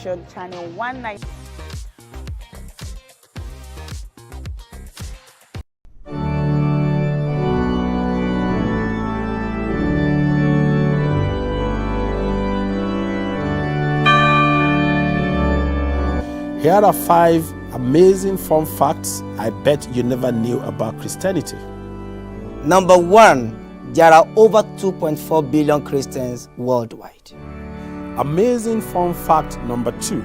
Television, channel 190. Here are 5 amazing fun facts I bet you never knew about Christianity. Number 1, there are over 2.4 billion Christians worldwide. Amazing fun fact number 2.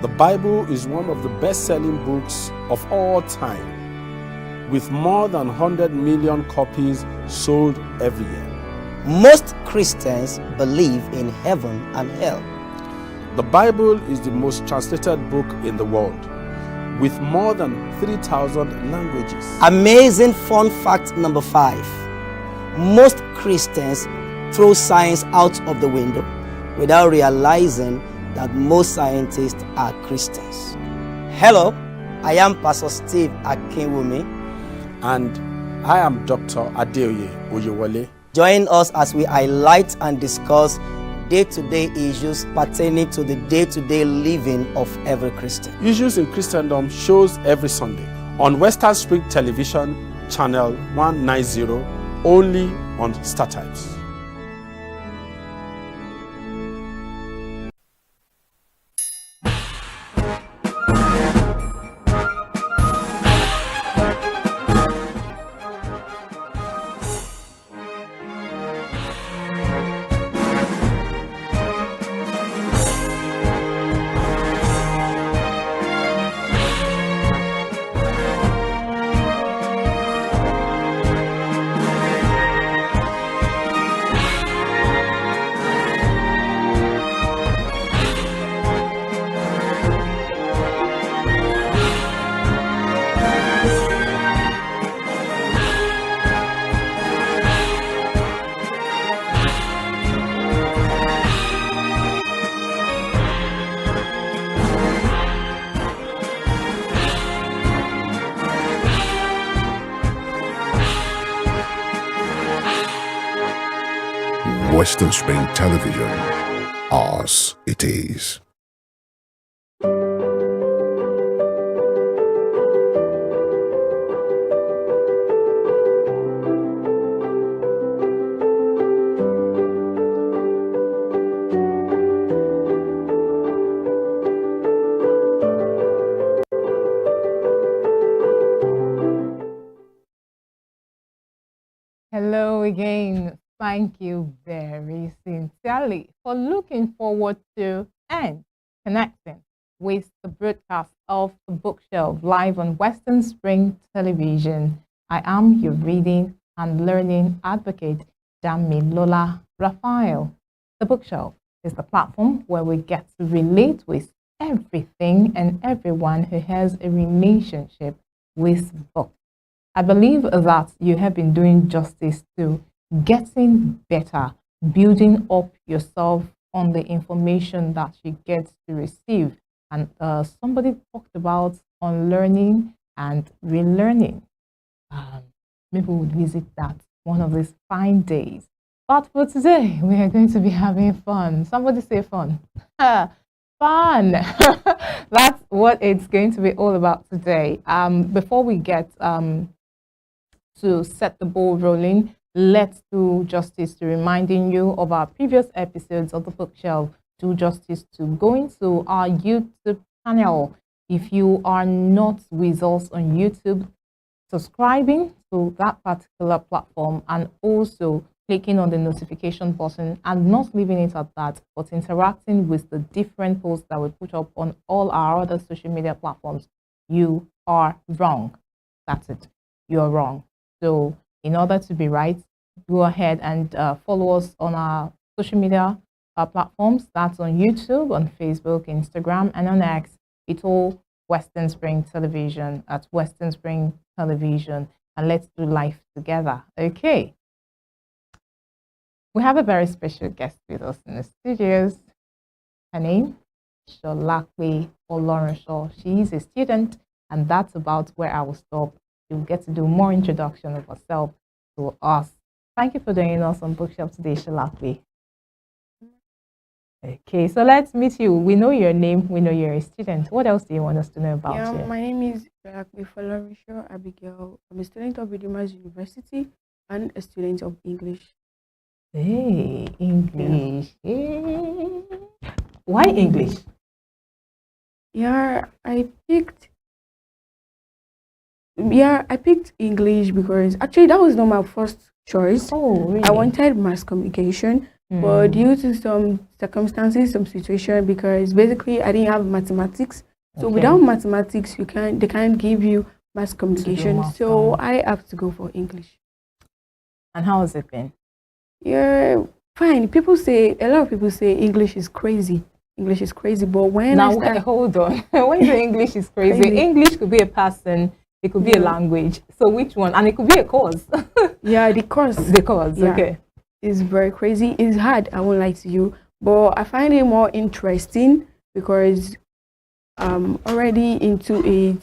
The Bible is one of the best-selling books of all time, with more than 100 million copies sold every year. Most Christians believe in heaven and hell. The Bible is the most translated book in the world, with more than 3,000 languages. Amazing fun fact number 5. Most Christians throw science out of the window without realizing that most scientists are Christians. Hello, I am Pastor Steve Akinwumi. And I am Dr. Adeoye Oyewole. Join us as we highlight and discuss day-to-day issues pertaining to the day-to-day living of every Christian. Issues in Christendom shows every Sunday on Western Spring Television, channel 190, only on StarTimes. Western Spring Television, ours it is. Hello again. Thank you very sincerely for looking forward to and connecting with the broadcast of The Bookshelf live on Western Spring Television. I am your reading and learning advocate, Damilola Raphael. The Bookshelf is the platform where we get to relate with everything and everyone who has a relationship with books. I believe that you have been doing justice to getting better, building up yourself on the information that you get to receive. And somebody talked about unlearning and relearning. Maybe we'll visit that one of these fine days. But for today, we are going to be having fun. Somebody say fun. Fun. That's what it's going to be all about today. Before we get to set the ball rolling, let's do justice to reminding you of our previous episodes of The Bookshelf. Do justice to going to our YouTube channel. If you are not with us on YouTube, subscribing to that particular platform and also clicking on the notification button and not leaving it at that, but interacting with the different posts that we put up on all our other social media platforms, you are wrong. That's it. You're wrong. So in order to be right, go ahead and follow us on our social media platforms. That's on YouTube, on Facebook, Instagram, and on X. It's all Western Spring Television. At Western Spring Television. And let's do life together. Okay. We have a very special guest with us in the studios. Her name, Sholakwe Olorenshaw. She is a student, and that's about where I will stop. You'll get to do more introduction of herself to us. Thank you for joining us on Bookshelf today, Sholakwe. Okay, so let's meet you. We know your name. We know you're a student. What else do you want us to know about Yeah, you? my name is Folorisho Abigail. I'm a student of Redeemers University and a student of English. Hey, English. Hey. Why English? I picked English because actually that was not my first choice. Oh, really? I wanted mass communication, but due to some circumstances, some situation, because basically I didn't have mathematics. So Okay. without mathematics, they can't give you mass communication. mass So comm. I have to go for English. And how has it been? Yeah, fine. A lot of people say English is crazy. English is crazy, but when Now, I start, hold on. When you say English is crazy, Crazy. English could be a person, it could be a Yeah. language. So which one? And it could be a course. yeah, the course The course, Yeah. okay. is very crazy. It's hard, I won't lie to you, but I find it more interesting because I'm already into it,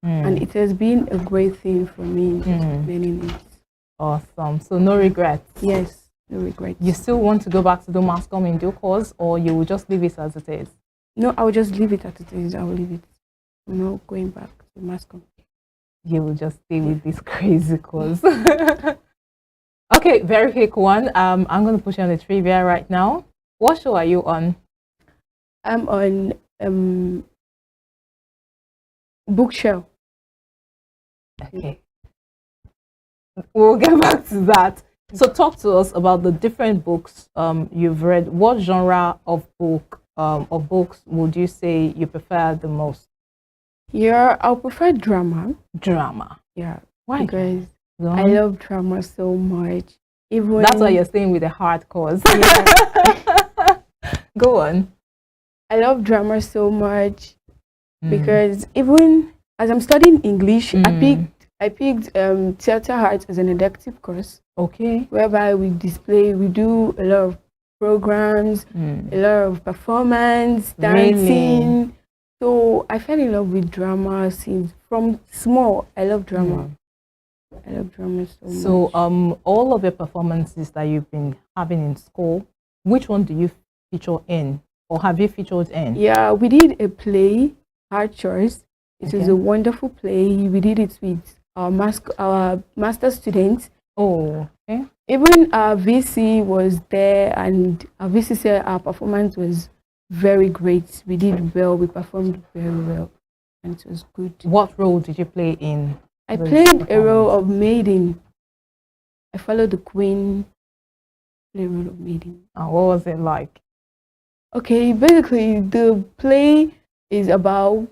and it has been a great thing for me learning it. Awesome. So no regrets. Yes, no regret. You still want to go back to the mass comm in due course, or you will just leave it as it is? No, I will just leave it as it is. I will leave it. I'm not going back to mass comm. You will just stay with this crazy course. Okay, very quick one. I'm going to put you on the trivia right now. What show are you on? I'm on Bookshelf. Okay. We'll get back to that. So talk to us about the different books you've read. What genre of books would you say you prefer the most? Yeah, I'll prefer drama. Drama. Yeah, Why? because Go I on. love drama so much. Even That's why you're staying with the hard cause. Go on. I love drama so much because even as I'm studying English, I picked theater arts as an elective course, Okay. whereby we do a lot of programs, a lot of performance, dancing. So I fell in love with drama since from small. I love drama. I love drama so much. So all of your performances that you've been having in school, which one do you feature in, or have you featured in? Yeah, we did a play, Hard Choice. It was a wonderful play. We did it with our master students. Oh, okay. Even our VC was there, and our VC said our performance was very great. We did well. We performed very well, and it was good. What role did you play in? I this played a role performance? of maiden. I followed the queen. Play a role of maiden. And what was it like? Okay, basically the play is about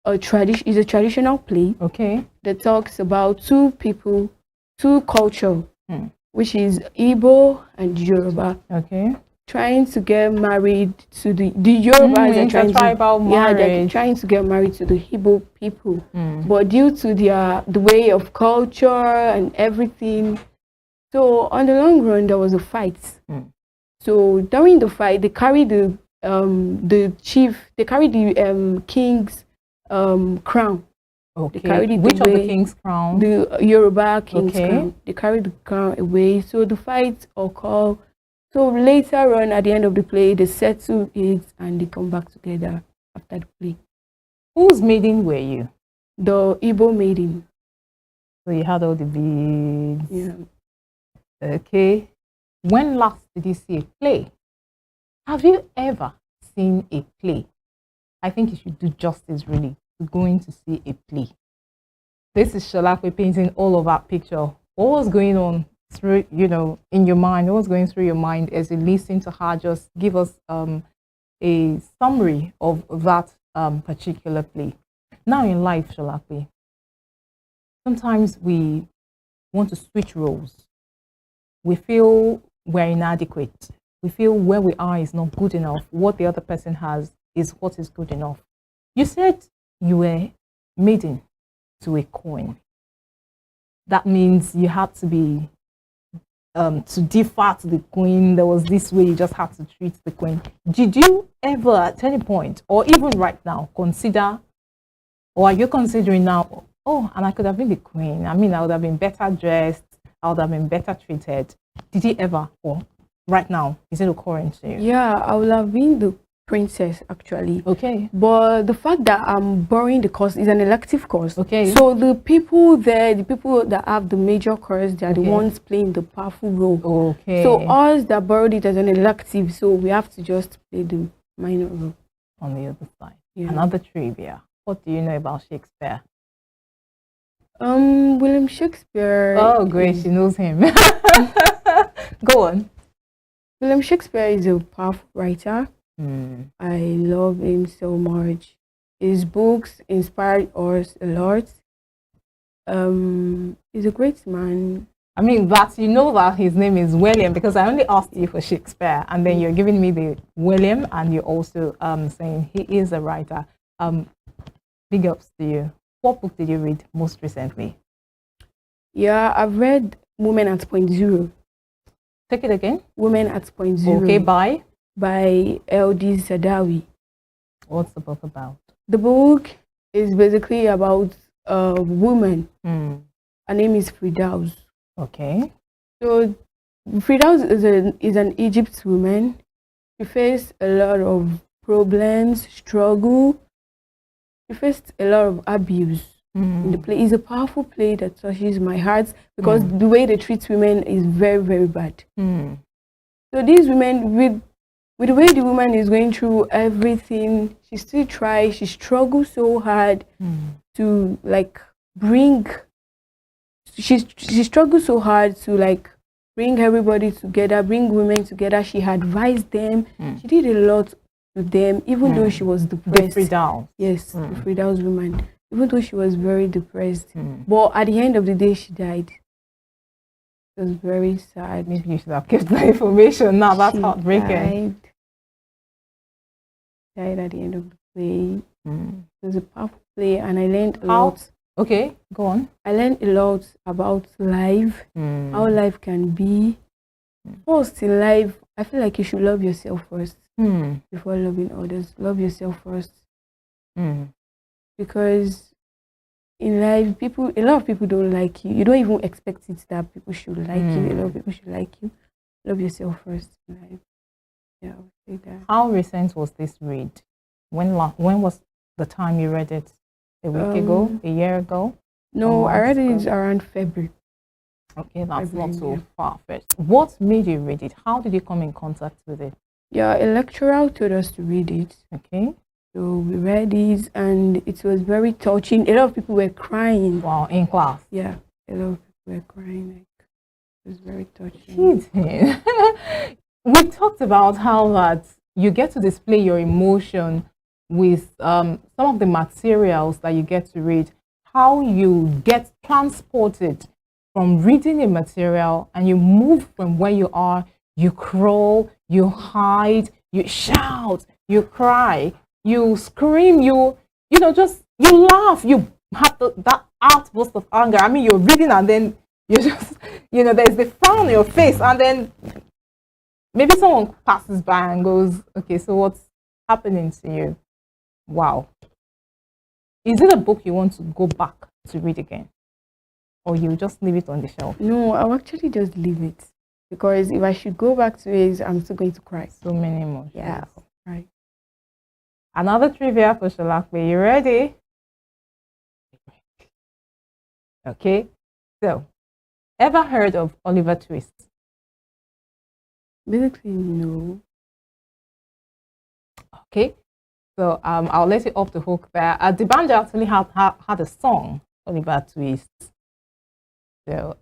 a traditional play Okay. that talks about two people, two culture, Hmm. which is Igbo and Yoruba, Okay. trying to get married to the Yorubas are trying Intertribal they're marriage. trying to get married to the Igbo people, Hmm. but due to the way of culture and everything, so on the long run there was a fight. Hmm. So during the fight, they carried the king's crown. Okay. carried it Which of the away. king's crown? The Yoruba king's Okay. crown. They carried the crown away. So the fight occurred. So later on, at the end of the play, they settle it and they come back together after the play. Whose maiden were you? The Igbo maiden. So you had all the beads. Yeah. Okay. When last did you see a play? Have you ever seen a play? I think you should do justice really to going to see a play. This is Sholakwe painting all of that picture. What was going on through, in your mind? What was going through your mind as you listen to her just give us a summary of that particular play? Now in life, Sholakwe, sometimes we want to switch roles. We feel we're inadequate. We feel where we are is not good enough. What the other person has is what is good enough. You said you were maiden to a queen. That means you had to be, to defer to the queen. There was this way you just had to treat the queen. Did you ever at any point, or even right now, consider, or are you considering now, oh, and I could have been the queen. I mean, I would have been better dressed. I would have been better treated. Did you ever, or right now? Is it occurring to you? Yeah, I would have been the princess actually. Okay. But the fact that I'm borrowing the course is an elective course. Okay. So the people there, the people that have the major course, they are the ones playing the powerful role. Okay. So us that borrowed it as an elective, so we have to just play the minor role. On the other side. Yeah. Another trivia. What do you know about Shakespeare? William Shakespeare. Oh, great. She knows him. Go on. William Shakespeare is a powerful writer. I love him so much. His books inspired us a lot. He's a great man. I mean, that you know that his name is William because I only asked you for Shakespeare, and then you're giving me the William, and you're also saying he is a writer. Big ups to you. What book did you read most recently? Yeah, I've read Women at Point Zero. Take it again. Women at Point Zero. Okay, by L.D. Sadawi. What's the book about? The book is basically about a woman. Her name is Firdaus. Okay. So Firdaus is an Egypt woman. She faced a lot of problems, struggle. She faced a lot of abuse in the play. It's a powerful play that touches my heart because the way they treat women is very, very bad. So these women, with the way the woman is going through everything, she still tries. She struggles so hard to like bring. She struggles so hard to like bring everybody together, bring women together. She advised them. She did a lot to them, even though she was depressed. The Firdaus. Yes, the Firdaus woman. Even though she was very depressed. But at the end of the day, she died. It was very sad. Maybe you should have kept that information now. That's heartbreaking. Died at the end of the play. It was a powerful play, and I learned a lot. Okay, go on. I learned a lot about life, how life can be. First in life, I feel like you should love yourself first before loving others. Love yourself first. Because in life, a lot of people don't like you. You don't even expect it that people should like you. A lot of people should like you. Love yourself first in life. Yeah, I would say that. How recent was this read? When was the time you read it? A week ago? A year ago? No, I read it around February. Okay, that's February, not so far-fetched. What made you read it? How did you come in contact with it? Yeah, a lecturer told us to read it. Okay. So we read it, and it was very touching. A lot of people were crying. Wow, in class? Yeah, a lot of people were crying. Like, it was very touching. We talked about how that you get to display your emotion with some of the materials that you get to read, how you get transported from reading a material and you move from where you are, you crawl, you hide, you shout, you cry, you scream, you laugh, you have that outburst of anger. I mean, you're reading and then you just, there's the frown on your face, and then maybe someone passes by and goes, okay, so what's happening to you? Wow. Is it a book you want to go back to read again? Or you just leave it on the shelf? No, I'll actually just leave it. Because if I should go back to it, I'm still going to cry. So many emotions. Yeah, right. Another trivia for Sholakwe. You ready? Okay. So, ever heard of Oliver Twist? Basically, no. Okay. So I'll let you off the hook there. The band actually had a song, Oliver Twist. So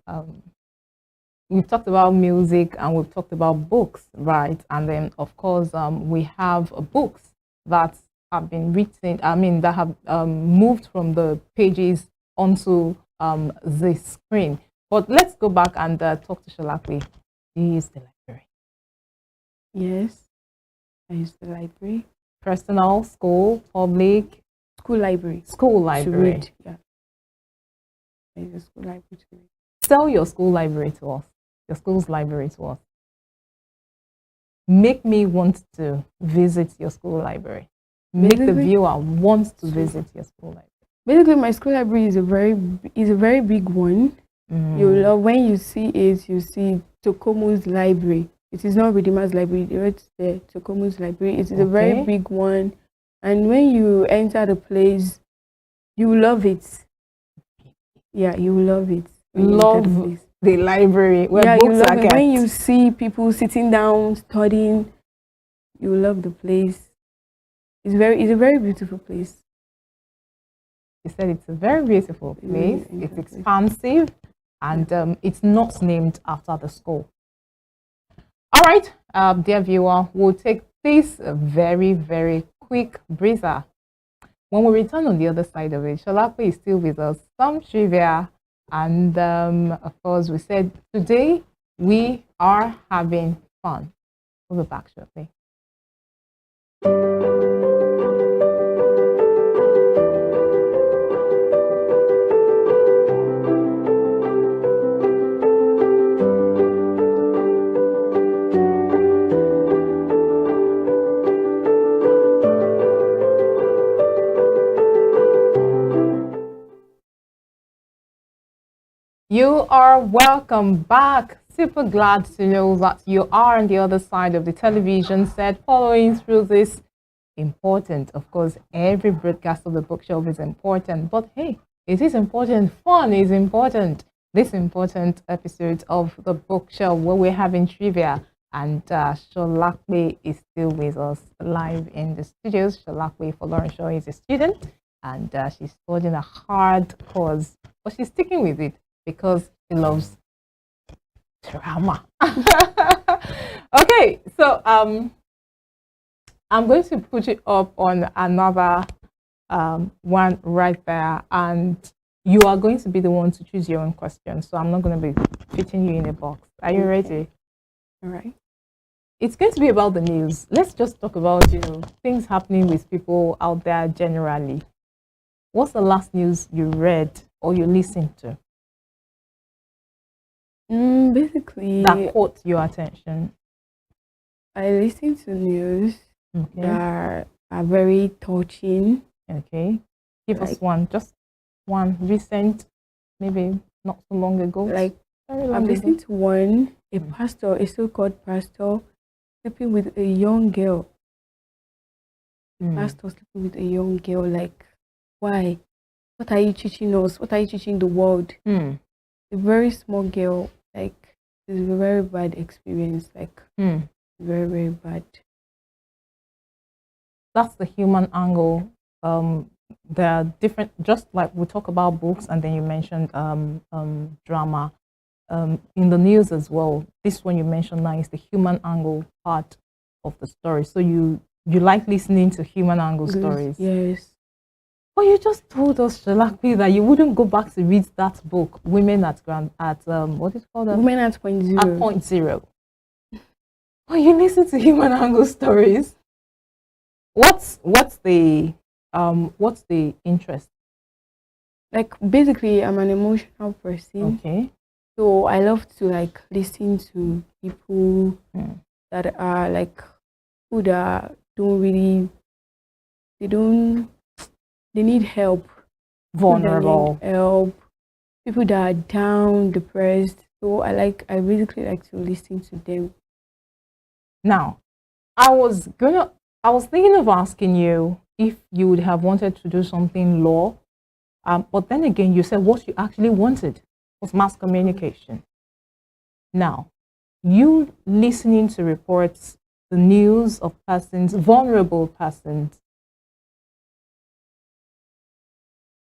we've talked about music and we've talked about books, right? And then of course we have books that have been written. I mean that have moved from the pages onto the screen. But let's go back and talk to Sholakwe. Do you use the library? Yes, I use the library. Personal, school, public? School library. School library. To read, yeah. I use the school library to read. Sell your school library to us, your school's library to us. Make me want to visit your school library. Make the viewer want to visit your school library. Basically, my school library is a very big one. You love when you see it. You see Tokomo's library. It is not Redeemer's Library. It's the Tokomu's Library. It is a very big one. And when you enter the place, you will love it. Yeah, you will love it. Love the library where books are kept. When you see people sitting down studying, you will love the place. It's a very beautiful place. You said it's a very beautiful place. It's expansive, and it's not named after the school. All right, dear viewer, we'll take this very, very quick breather. When we return on the other side of it, Sholape is still with us, some trivia, and of course, we said today we are having fun. We'll be back shortly. You are welcome back. Super glad to know that you are on the other side of the television set following through this important. Of course, every broadcast of the bookshelf is important, but hey, it is important. Fun is important. This important episode of the bookshelf where we're having trivia, and Sholape is still with us live in the studios. Sholape Folorunsho is a student, and she's studying a hard course, but she's sticking with it because she loves drama. Okay, so I'm going to put it up on another one right there, and you are going to be the one to choose your own question. So I'm not going to be fitting you in a box. Are you ready? All right. It's going to be about the news. Let's just talk about, things happening with people out there generally. What's the last news you read or you listened to? Basically, that caught your attention. I listen to news that are very touching. Okay, give us one, just one recent, maybe not so long ago. Like I'm listening to one, a pastor, a so-called pastor, sleeping with a young girl. Pastor sleeping with a young girl. Like, why? What are you teaching us? What are you teaching the world? A very small girl, like, it's a very bad experience, like, very, very bad. That's the human angle. There are different, just like we talk about books, and then you mentioned drama. In the news as well, this one you mentioned now is the human angle part of the story. So you like listening to human angle stories? Yes. But you just told us, Sholape, that you wouldn't go back to read that book, Women at what is it called? Women at Point Zero. At Point Zero. But you listen to human angle stories. What's the interest? Like, basically, I'm an emotional person. Okay. So I love to like listen to people that are like who that don't really they need help. Vulnerable. Help. People that are down, depressed. So I basically like to listen to them. Now, I was thinking of asking you if you would have wanted to do something law, but then again, you said what you actually wanted was mass communication. Now, you listening to reports, the news of persons, vulnerable persons,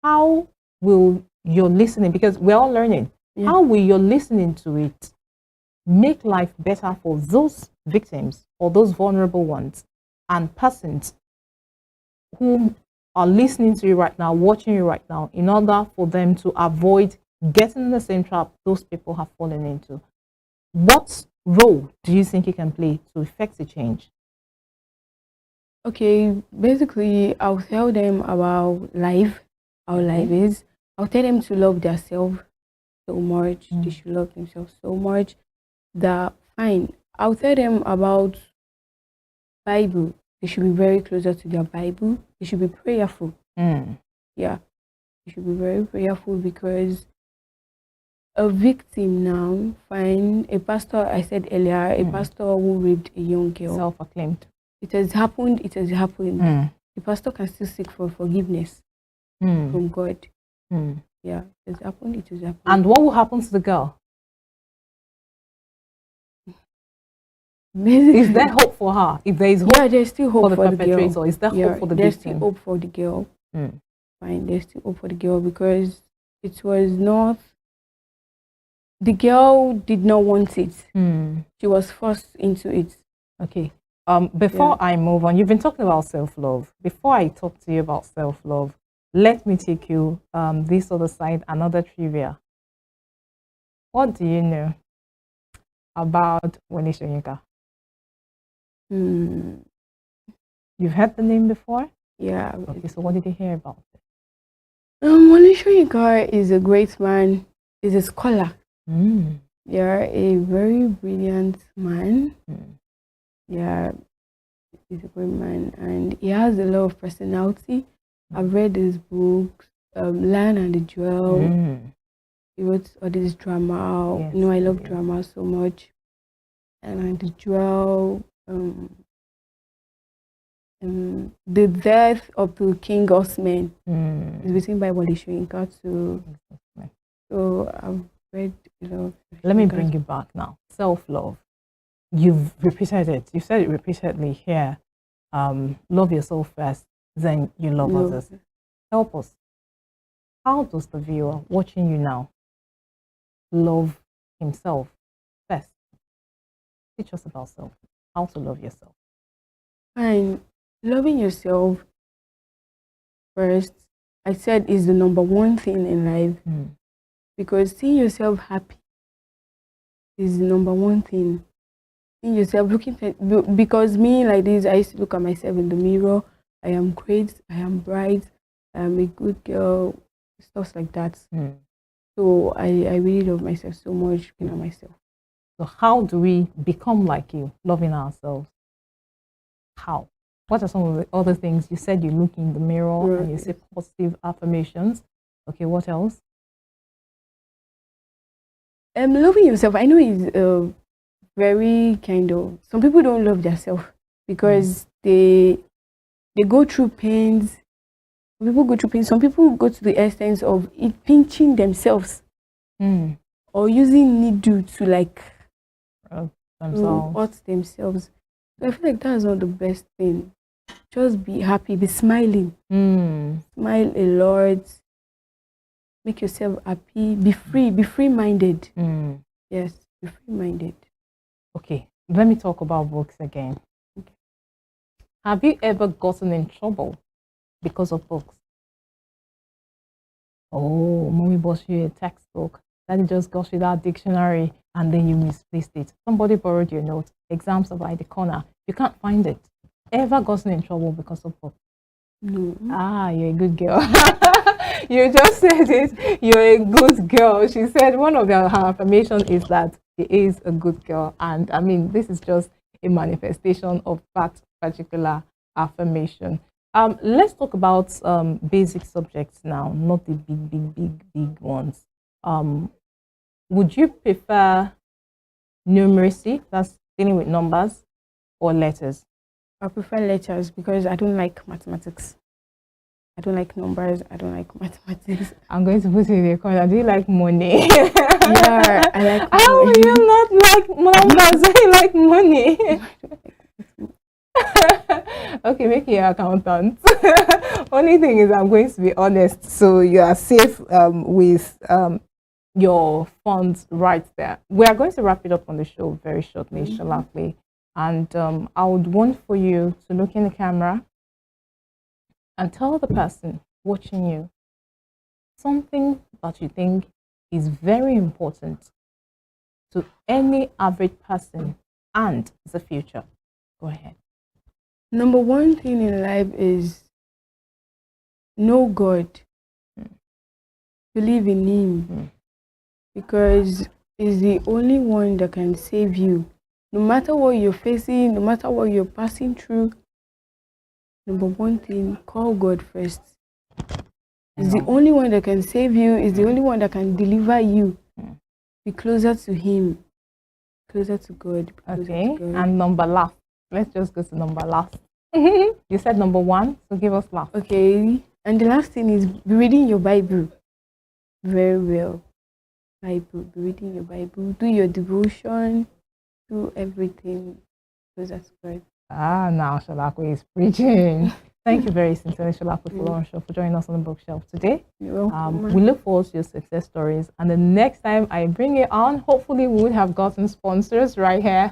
how will your listening, because we're all learning, how will your listening to it make life better for those victims or those vulnerable ones and persons who are listening to you right now, watching you right now, in order for them to avoid getting in the same trap those people have fallen into? What role do you think you can play to effect a change? Okay, basically, I'll tell them about life, how life is. I'll tell them to love themselves so much. They should love themselves so much. That fine. I'll tell them about Bible. They should be very closer to their Bible. They should be prayerful. Yeah, they should be very prayerful because a victim now, fine. A pastor, I said earlier, a pastor who raped a young girl. Self-acclaimed. It has happened. It has happened. The pastor can still seek for forgiveness from God. Yeah, it has happened. It has happened. And what will happen to the girl? Is there hope for her? If there is hope, yeah, there's still hope for the perpetrator. girl. Is there hope for the there's victim? Still hope for the girl. Fine, there's still hope for the girl because it was not. The girl did not want it. She was forced into it. Okay. Before I move on, you've been talking about self-love. Before I talk to you about self-love, let me take you this other side, another trivia. What do you know about Wole Soyinka? You've heard the name before? Yeah. Okay, so what did you hear about it? Wole Soyinka is a great man. He's a scholar. Yeah, a very brilliant man. Yeah, he's a great man, and he has a lot of personality. I've read his books, Lion and the Jewel. He wrote all this drama. Yes, you know, I love drama so much. And the Jewel, The Death of the King Osman is written by Wole Soyinka too. So I've read a lot of. Let me bring you back now. Self-love. You've repeated it. You said it repeatedly here. Love yourself first, then you love others. Help us. How does the viewer watching you now love himself first? Teach us about self. How to love yourself. Fine. Loving yourself first, I said, is the number one thing in life. Because seeing yourself happy is the number one thing. Seeing yourself looking at, because me like this, I used to look at myself in the mirror. I am great, I am bright, I am a good girl, stuff like that. So I really love myself so much, looking at myself. So how do we become like you, loving ourselves? How? What are some of the other things? You said you look in the mirror and you say positive affirmations. Okay, what else? Loving yourself, I know is very kind of, some people don't love themselves because they go through pains. Some people go through pain. Some people go to the extent of pinching themselves or using needle to like hurt themselves. So I feel like that's not the best thing. Just be happy, be smiling. Smile a lot. Make yourself happy. Be free. Be free-minded. Yes, be free-minded. Okay, let me talk about books again. Okay. Have you ever gotten in trouble because of books? Oh, mommy bought you a textbook. Daddy just got you that dictionary and then you misplaced it. Somebody borrowed your note. Exams are by the corner. You can't find it. Ever gotten in trouble because of books? No. Ah, you're a good girl. You just said it. You're a good girl. She said one of her affirmations is that she is a good girl. And I mean, this is just a manifestation of that particular affirmation. Let's talk about basic subjects now, not the big ones. Would you prefer numeracy, that's dealing with numbers, or letters? I prefer letters because I don't like mathematics. I don't like numbers. I don't like mathematics. I'm going to put it in the corner. Do you like money? Yeah, I like money. How will you not like numbers? Do you like money? Okay, make your accountant. Only thing is I'm going to be honest, so you are safe with your funds right there. We are going to wrap it up on the show very shortly, Shalakli. And I would want for you to look in the camera and tell the person watching you something that you think is very important to any average person and the future. Go ahead. Number one thing in life is know God. Believe in Him. Because He's the only one that can save you. No matter what you're facing, no matter what you're passing through, number one thing, call God first. He's the only one that can save you. He's the only one that can deliver you Be closer to Him, closer to God. Be closer Okay. to God. And number last. Let's just go to number last. You said number 1, so give us last. Okay. And the last thing is be reading your Bible very well. Bible, be reading your Bible, do your devotion, do everything closer to God. Now Sholakwe is preaching. Thank you very sincerely, Sholakwe Folorunsho, for joining us on the bookshelf today. You're welcome. We look forward to your success stories. And the next time I bring it on, hopefully we would have gotten sponsors right here.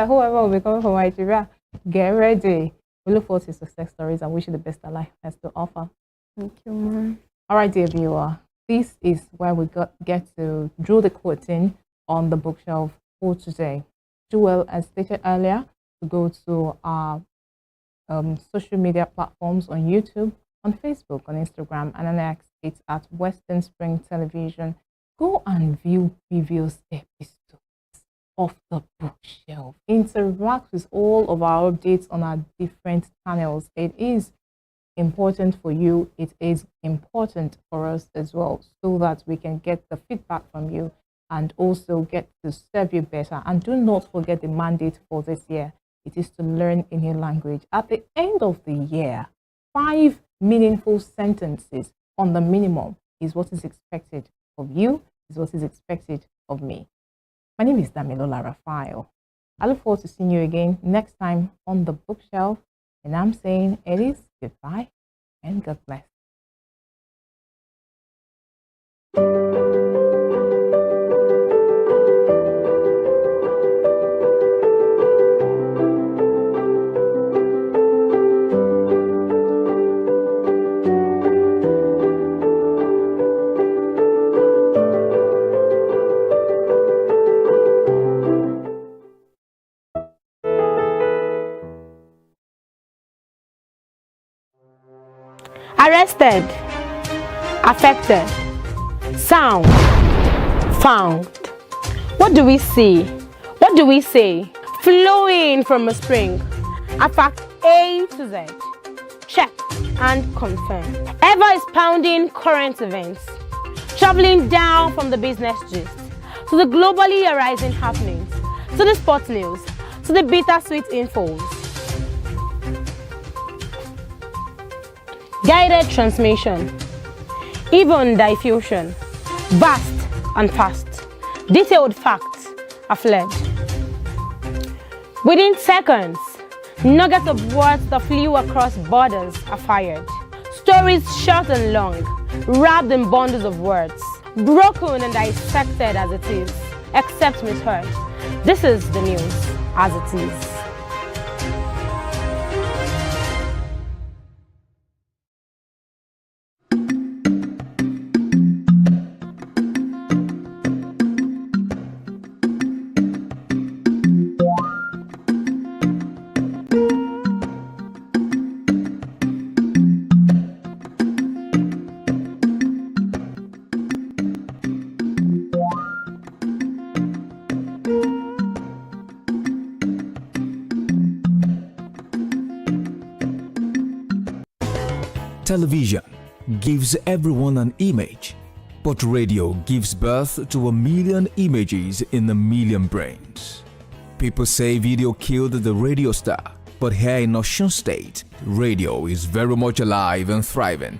Whoever will be coming from Nigeria, get ready. We look forward to your success stories and wish you the best that life has to offer. Thank you, man. All right, dear viewer, this is where we get to draw the curtain on the bookshelf for today. Do well, as stated earlier, to go to our social media platforms on YouTube, on Facebook, on Instagram, and on X. It's at Western Spring Television. Go and view previous episodes of the bookshelf. Interact with all of our updates on our different channels. It is important for you. It is important for us as well, so that we can get the feedback from you and also get to serve you better. And do not forget the mandate for this year. It is to learn a new language. At the end of the year, 5 meaningful sentences on the minimum is what is expected of you, is what is expected of me. My name is Damilola Raphael. I look forward to seeing you again next time on the bookshelf. And I'm saying it is goodbye and God bless. Arrested, affected, sound, found. What do we see? What do we say? Flowing from a spring. A fact A to Z. Check and confirm. Ever expounding current events. Traveling down from the business gist to the globally arising happenings, to the sports news, to the bittersweet infos. Guided transmission, even diffusion, vast and fast, detailed facts are fled. Within seconds, nuggets of words that flew across borders are fired. Stories short and long, wrapped in bundles of words, broken and dissected as it is, except misheard. This is the news as it is. Television gives everyone an image, but radio gives birth to 1 million images in 1 million brains. People say video killed the radio star, but here in Osun State, radio is very much alive and thriving.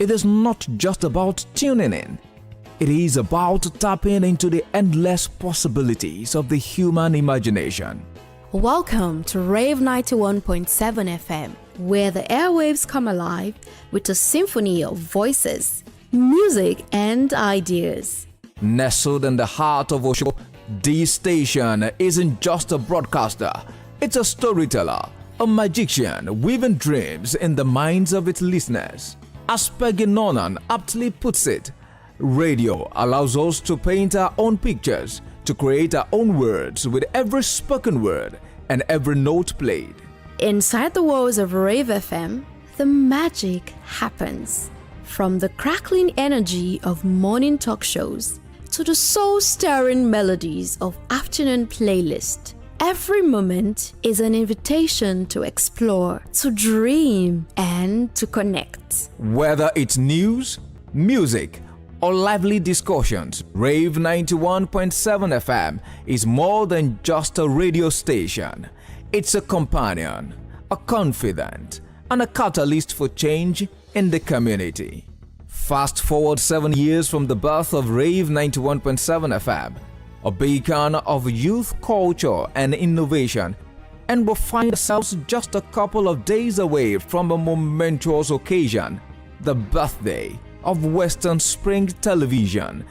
It is not just about tuning in. It is about tapping into the endless possibilities of the human imagination. Welcome to Rave 91.7 FM, where the airwaves come alive with a symphony of voices, music, and ideas. Nestled in the heart of Osho, this station isn't just a broadcaster, it's a storyteller, a magician weaving dreams in the minds of its listeners. As Peggy Nonan aptly puts it, radio allows us to paint our own pictures, to create our own words with every spoken word and every note played. Inside the walls of Rave FM, the magic happens. From the crackling energy of morning talk shows to the soul-stirring melodies of afternoon playlist, every moment is an invitation to explore, to dream, and to connect. Whether it's news, music, or lively discussions, Rave 91.7 FM is more than just a radio station. It's a companion, a confidant, and a catalyst for change in the community. Fast forward 7 years from the birth of Rave 91.7 FM, a beacon of youth culture and innovation, and we find ourselves just a couple of days away from a momentous occasion, the birthday of Western Spring Television,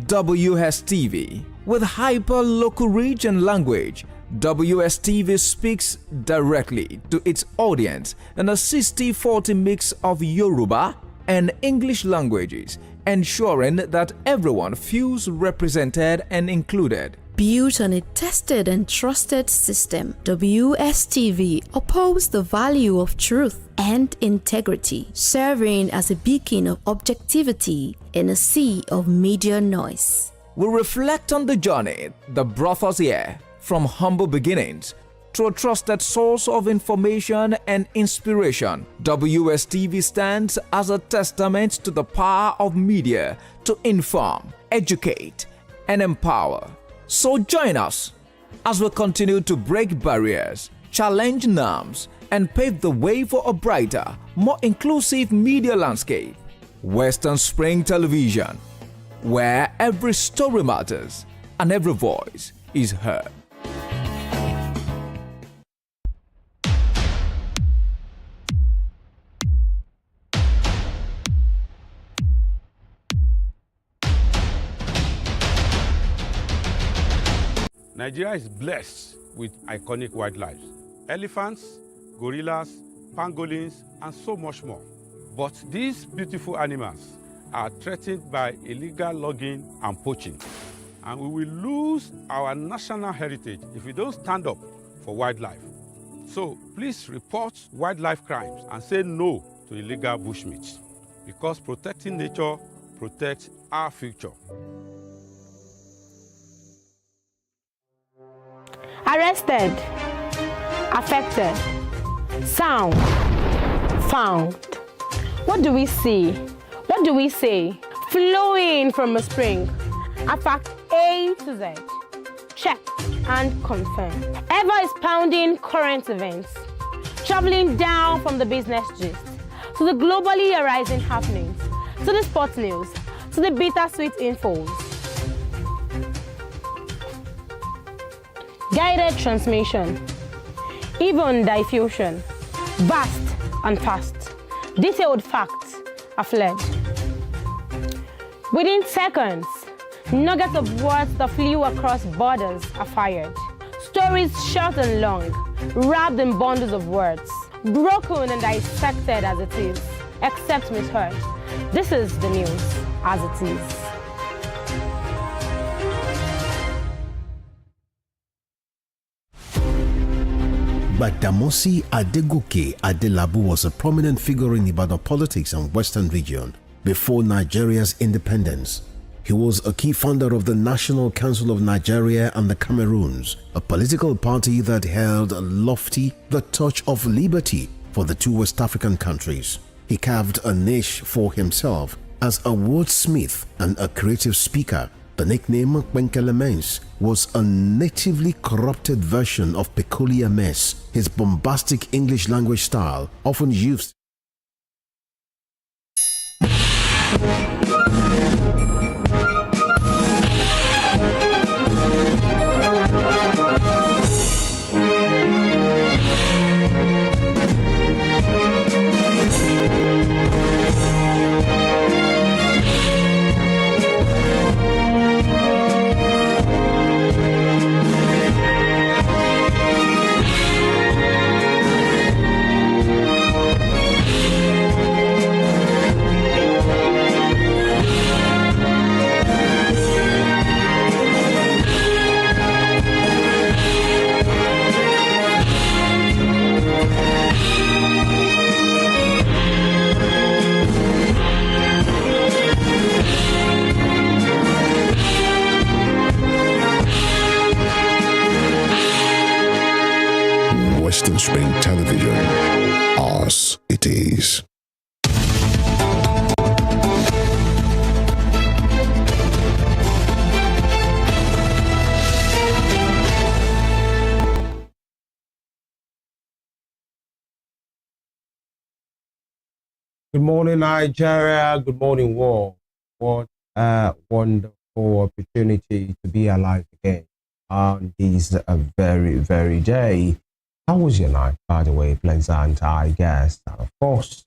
WSTV. With hyper-local reach and language, WSTV speaks directly to its audience in a 60-40 mix of Yoruba and English languages, ensuring that everyone feels represented and included. Built on a tested and trusted system, WSTV upholds the value of truth and integrity, serving as a beacon of objectivity in a sea of media noise. We reflect on the journey that brought us here, from humble beginnings to a trusted source of information and inspiration. WSTV stands as a testament to the power of media to inform, educate, and empower. So join us as we continue to break barriers, challenge norms, and pave the way for a brighter, more inclusive media landscape. Western Spring Television, where every story matters and every voice is heard. Nigeria is blessed with iconic wildlife: elephants, gorillas, pangolins, and so much more. But these beautiful animals are threatened by illegal logging and poaching. And we will lose our national heritage if we don't stand up for wildlife. So please report wildlife crimes and say no to illegal bushmeat, because protecting nature protects our future. Arrested, affected, sound, found. What do we see? What do we say? Flowing from a spring. A fact A to Z. Check and confirm. Ever is pounding current events. Traveling down from the business gist to the globally arising happenings, to the sports news, to the bittersweet infos. Guided transmission, even diffusion, vast and fast, detailed facts are fled. Within seconds, nuggets of words that flew across borders are fired. Stories short and long, wrapped in bundles of words, broken and dissected as it is, except misheard. This is the news as it is. Badamasi Adegoke Adelabu was a prominent figure in Ibadan politics and Western region before Nigeria's independence. He was a key founder of the National Council of Nigeria and the Cameroons, a political party that held lofty the torch of liberty for the two West African countries. He carved a niche for himself as a wordsmith and a creative speaker. The nickname Kwenkele Mens was a natively corrupted version of Peculiar Mess, his bombastic English language style, often used Good morning, Nigeria. Good morning, world. What a wonderful opportunity to be alive again on this very, very day. How was your night, by the way, pleasant, I guess? Of course,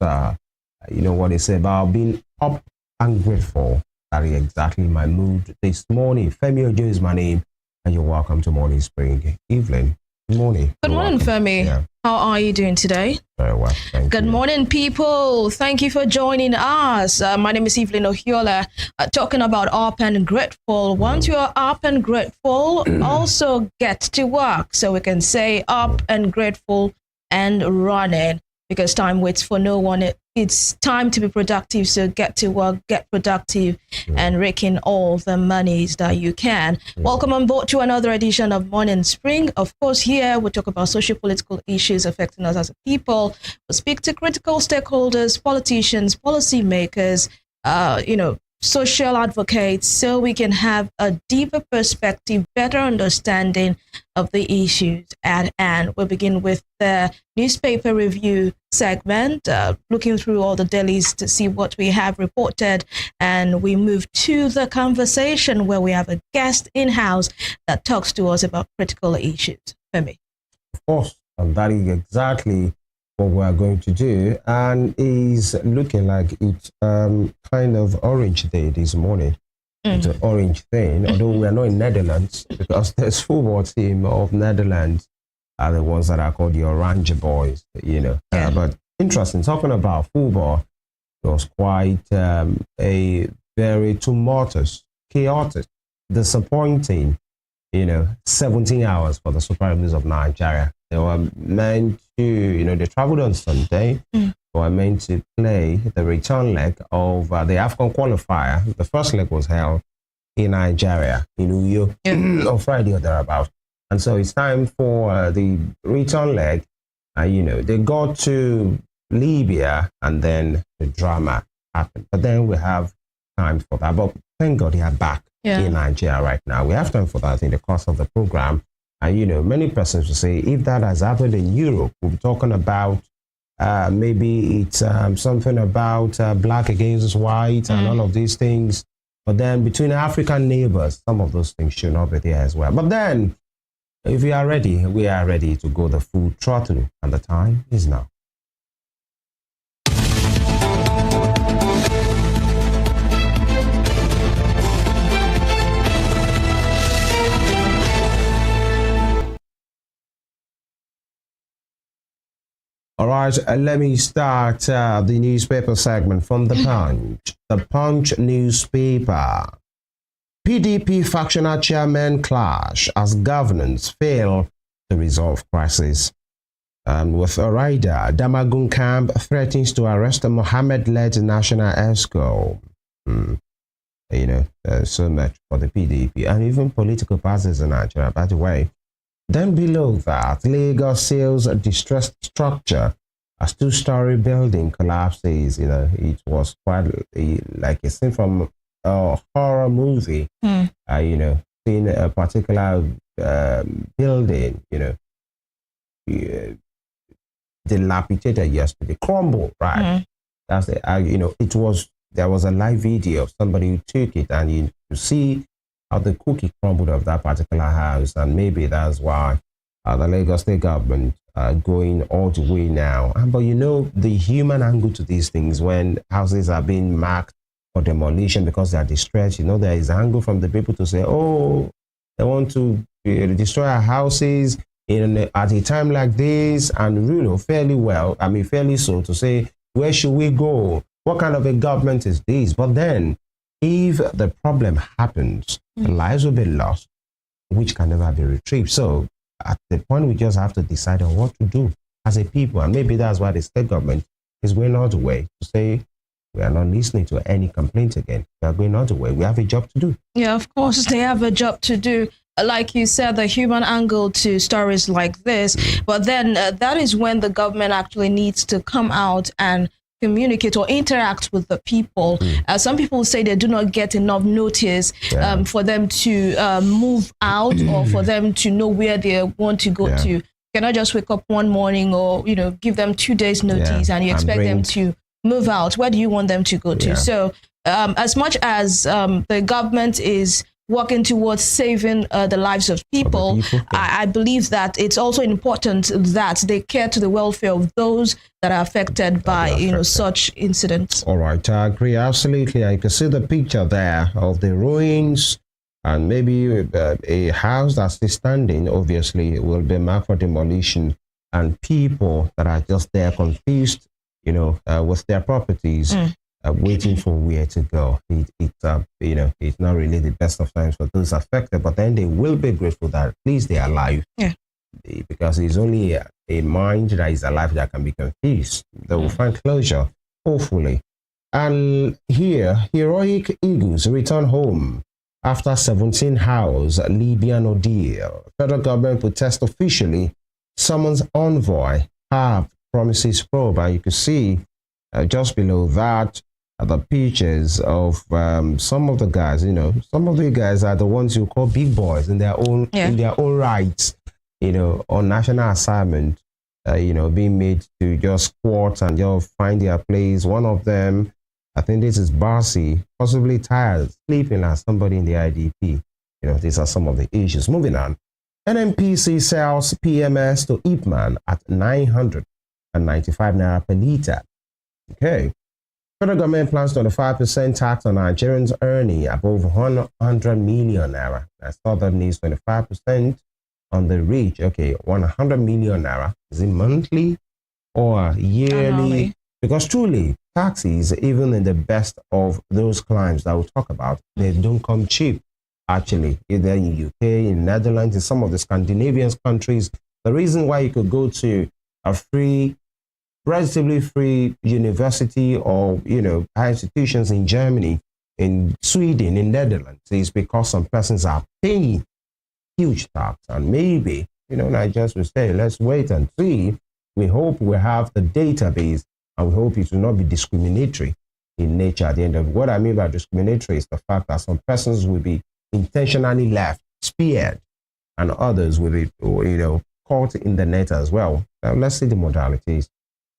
you know what they say about being up and grateful. That is exactly my mood this morning. Femi Ojo is my name, and you're welcome to Morning Spring. Evelyn, good morning. Good morning, welcome. Femi. Yeah. How are you doing today? Very well, thank you. Good morning, people. Thank you for joining us. My name is Evelyn Ohiola, talking about up and grateful. Once you are up and grateful, also get to work. So we can say up and grateful and running, because time waits for no one. It's time to be productive. So get to work, get productive, and rake in all the monies that you can. Welcome on board to another edition of Morning Spring. Of course, here we talk about socio-political issues affecting us as a people. We speak to critical stakeholders, politicians, policymakers, social advocates, so we can have a deeper perspective, better understanding of the issues at hand. We'll begin with the newspaper review segment, looking through all the dailies to see what we have reported, and we move to the conversation where we have a guest in-house that talks to us about critical issues. Femi. Of course, and that is exactly what we are going to do, and is looking like it's kind of orange day this morning. It's an orange thing, although we are not in Netherlands, because there's football team of Netherlands are the ones that are called the Orange Boys, you know. But interesting, talking about football, it was quite a very tumultuous, chaotic, disappointing, 17 hours for the Super Eagles of Nigeria. They were meant to, they traveled on Sunday. They were meant to play the return leg of the AFCON qualifier. The first leg was held in Nigeria, in Uyo, on Friday or thereabouts. And so it's time for the return leg. They got to Libya, and then the drama happened. But then we have time for that. But thank God they are back in Nigeria right now. We have time for that in the course of the program. And, many persons will say, if that has happened in Europe, we'll be talking about maybe it's something about black against white and all of these things. But then between African neighbors, some of those things should not be there as well. But then, if we are ready, we are ready to go the full throttle, and the time is now. All right, let me start the newspaper segment from The Punch. The Punch newspaper. PDP factional chairman clash as governance fail to resolve crisis. With a rider, Damagun camp threatens to arrest a Mohammed-led national ESCO. So much for the PDP and even political parties in Nigeria, by the way. Then below that, Lagos sales a distressed structure as two-story building collapses. It was quite like a scene from a horror movie. Seeing a particular building, dilapidated yesterday, crumbled, right? That's it. There was a live video of somebody who took it, and you see how the cookie crumbled of that particular house, and maybe that's why the Lagos State government going all the way now. But the human angle to these things, when houses are being marked for demolition because they are distressed, there is angle from the people to say, oh, they want to destroy our houses at a time like this, and fairly so to say, where should we go? What kind of a government is this? But then, if the problem happens, the lives will be lost, which can never be retrieved. So at the point, we just have to decide on what to do as a people. And maybe that's why the state government is going all the way to say, we are not listening to any complaints again. We are going all the way. We have a job to do. Yeah, of course, they have a job to do. Like you said, the human angle to stories like this. But then that is when the government actually needs to come out and communicate or interact with the people. Some people say they do not get enough notice for them to move out or for them to know where they want to go to. You cannot just wake up one morning or give them 2 days notice and you expect them to move out, where do you want them to go to? So as much as the government is working towards saving the lives of people, I believe that it's also important that they care to the welfare of those that are affected by such incidents. All right, I agree absolutely. I can see the picture there of the ruins, and maybe a house that's still standing. Obviously, will be marked for demolition, and people that are just there confused, with their properties. Waiting for where to go. It's not really the best of times for those affected, but then they will be grateful that at least they are alive. Because it's only a mind that is alive that can be confused. They will find closure, hopefully. And here, heroic eagles return home after 17 hours Libyan ordeal. Federal government protest officially summons envoy, have promises probe, and you can see just below that the pictures of some of the guys. Some of the guys are the ones you call big boys in their own rights. On national assignment. Being made to just squat and just find their place. One of them, I think this is Barsi, possibly tired, sleeping like somebody in the IDP. These are some of the issues. Moving on. NNPC sells PMS to Ipman at 995 naira per litre. Okay. Federal government plans 25% tax on Nigerians earning above 100 million naira. That's Southern needs 25% on the rich. Okay, 100 million naira. Is it monthly or yearly? Annually. Because truly, taxes, even in the best of those climes that we'll talk about, they don't come cheap. Actually, either in UK, in Netherlands, in some of the Scandinavian countries, the reason why you could go to a relatively free university or, high institutions in Germany, in Sweden, in Netherlands, is because some persons are paying huge tax. And maybe, Nigerians will say, let's wait and see. We hope we have the database, and we hope it will not be discriminatory in nature at the end of it. What I mean by discriminatory is the fact that some persons will be intentionally left, spared, and others will be, caught in the net as well. Now, let's see the modalities.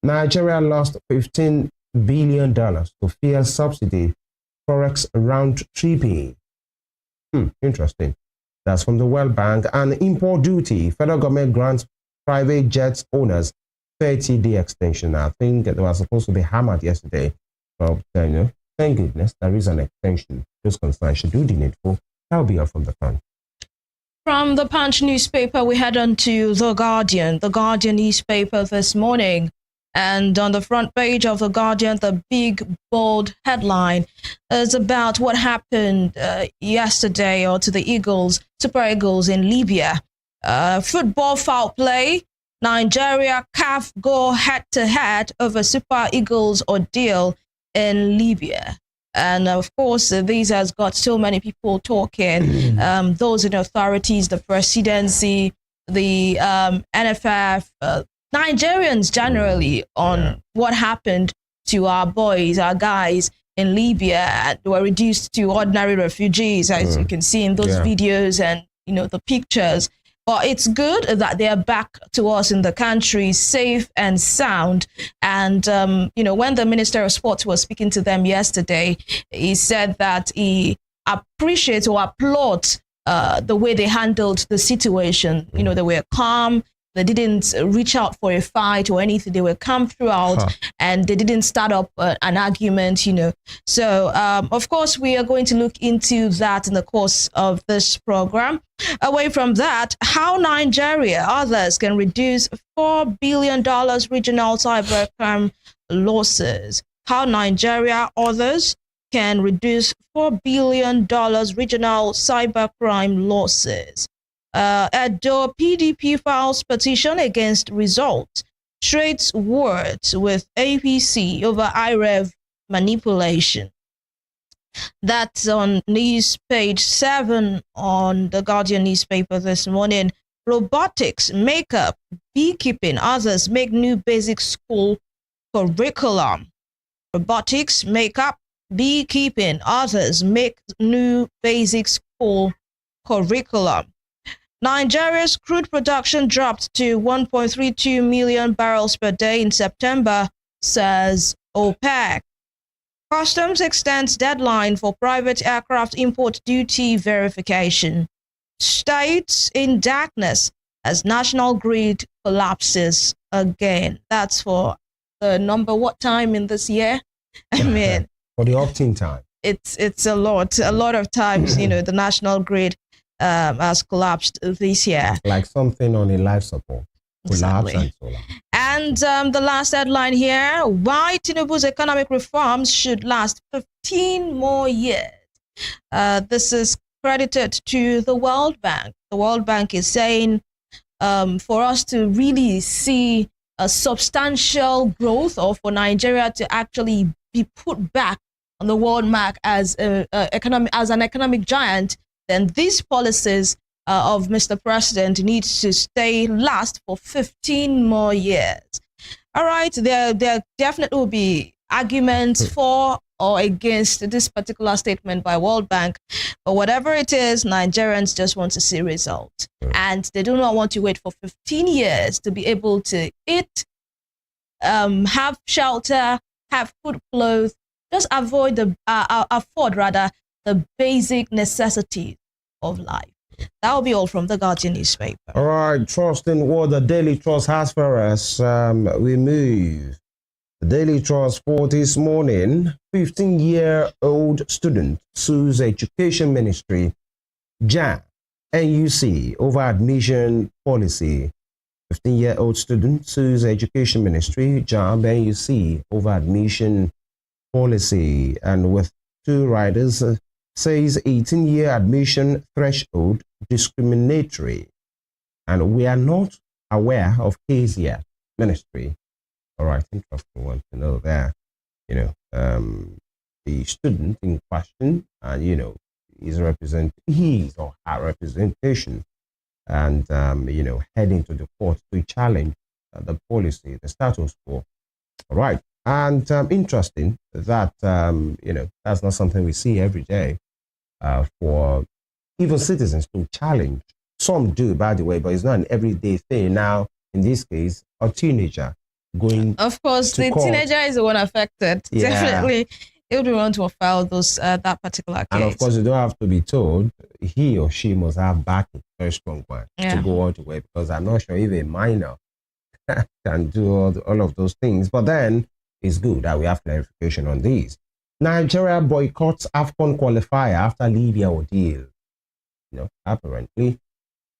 Nigeria lost $15 billion to fuel subsidy, forex round tripping. Interesting. That's from the World Bank. And import duty, federal government grants private jets owners 30-day extension. I think they were supposed to be hammered yesterday. But, thank goodness there is an extension. Those concerned should do the needful. That'll be all from the front. From the Punch newspaper, we head on to The Guardian newspaper this morning. And on the front page of The Guardian, the big, bold headline is about what happened yesterday to the Eagles, Super Eagles in Libya. Football foul play. Nigeria, CAF go head-to-head over Super Eagles ordeal in Libya. And of course, this has got so many people talking, those in authorities, the presidency, the NFF, Nigerians generally, on what happened to our boys, our guys in Libya. They were reduced to ordinary refugees, as you can see in those videos and the pictures. But it's good that they are back to us in the country, safe and sound. And when the Minister of Sports was speaking to them yesterday, he said that he appreciates or applauds the way they handled the situation. They were calm. They didn't reach out for a fight or anything. They were calm throughout, and they didn't start up an argument, So, of course, we are going to look into that in the course of this program. Away from that, how Nigeria, others can reduce $4 billion regional cybercrime losses. How Nigeria, others can reduce $4 billion regional cybercrime losses. Edo PDP files petition against results, trades words with APC over IREV manipulation. That's on news page 7 on the Guardian newspaper this morning. Robotics, makeup, beekeeping, others make new basic school curriculum. Robotics, makeup, beekeeping, others make new basic school curriculum. Nigeria's crude production dropped to 1.32 million barrels per day in September, says OPEC. Customs extends deadline for private aircraft import duty verification. States in darkness as national grid collapses again. That's for the number what time in this year? I mean, for the opt-in time. It's a lot of times, you know, the national grid has collapsed this year. Like something on a life support. Collapse Exactly. and so on. And the last headline here, why Tinubu's economic reforms should last 15 more years. This is credited to the World Bank. The World Bank is saying for us to really see a substantial growth, or for Nigeria to actually be put back on the world map as an economic giant, then these policies of Mr. President needs to last for 15 more years. All right, there definitely will be arguments for or against this particular statement by World Bank, but whatever it is, Nigerians just want to see results, and they do not want to wait for 15 years to be able to eat, have shelter, have food, clothes, just afford the basic necessities of life. That will be all from the Guardian newspaper. All right, trusting what the Daily Trust has for us, we move. The Daily Trust for this morning, 15-year-old student sues Education Ministry, JAMB, NUC over admission policy. 15-year-old student sues Education Ministry, JAMB, NUC over admission policy. And with two riders, says 18-year admission threshold discriminatory. And we are not aware of case yet, Ministry. All right, interesting one to know there. You know, the student in question, and you know, his or her representation, and you know, heading to the court to challenge the policy, the status quo. All right, and interesting that you know, that's not something we see every day for even citizens to challenge. Some do, by the way, but it's not an everyday thing. Now, in this case, a teenager going. Of course, the court. teenager is the one affected. Yeah. Definitely, they would want to file that particular case. And of course, you don't have to be told. He or she must have backing, very strong one, to go all the way. Because I'm not sure if a minor can do all of those things. But then it's good that we have clarification on these. Nigeria boycotts AFCON qualifier after Libya ordeal. You know, apparently.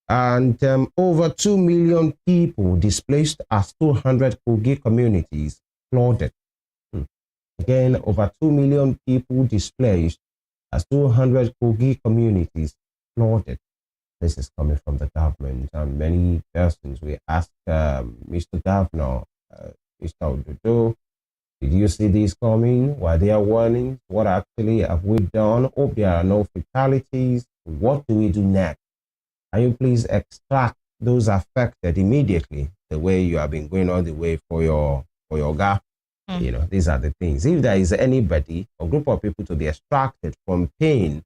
And over 2 million people displaced as 200 Kogi communities flooded. Again, over 2 million people displaced as 200 Kogi communities flooded. This is coming from the government, and many persons will ask Mr. Governor, Mr. Ododo, did you see this coming? Were there warnings? What actually have we done? Hope there are no fatalities. What do we do next? Can you please extract those affected immediately, the way you have been going all the way for your gap? You know, these are the things. If there is anybody or group of people to be extracted from pain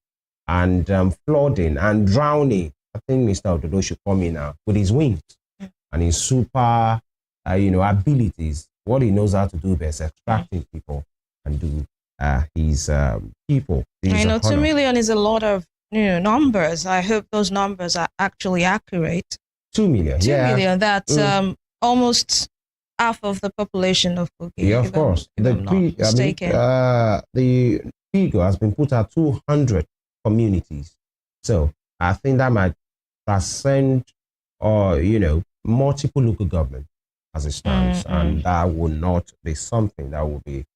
and flooding and drowning, I think Mr. Ododo should come in now with his wings and his super, you know, abilities. What he knows how to do best, extracting people and do his people. I know 2 million is a lot of numbers. I hope those numbers are actually accurate. 2 million. 2 million. That's almost half of the population of Kogi. Yeah, of course. The figure has been put at 200 communities. So I think that might transcend or, you know, multiple local governments as it stands. And that will not be something that will be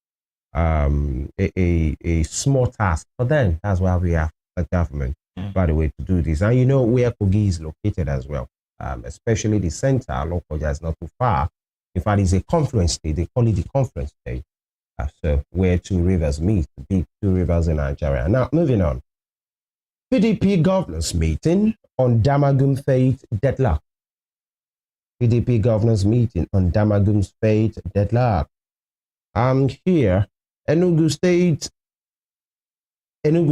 a small task. But then that's why we have a government, by the way, to do this. And you know where Kogi is located as well, especially the center. Lokoja is not too far. In fact, it's a confluence state. They call it the confluence state. So where two rivers meet, the big two rivers in Nigeria. Now, moving on. PDP governors meeting on Damagum fate deadlock. PDP governors meeting on Damagum's fate deadlock. Here, Enugu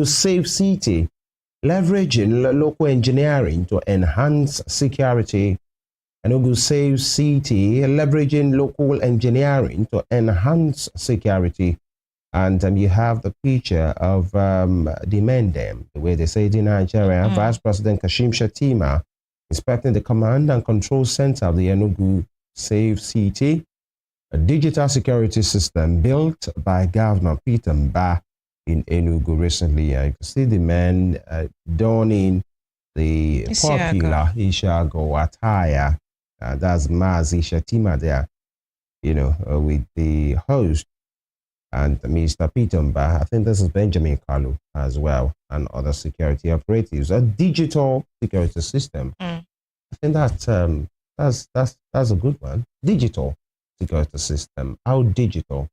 Safe City, leveraging local engineering to enhance security Enugu Save City, leveraging local engineering to enhance security. And you have the picture of the Mendem, the way they say it in Nigeria. Vice President Kashim Shettima inspecting the command and control center of the Enugu Save City, a digital security system built by Governor Peter Mbah in Enugu recently. You can see the men donning the popular Ishiago attire. That's Mazi Shettima there, with the host and Mr. Peter Mbah. I think this is Benjamin Kalu as well, and other security operatives. A digital security system. I think that's a good one. Digital security system. How digital?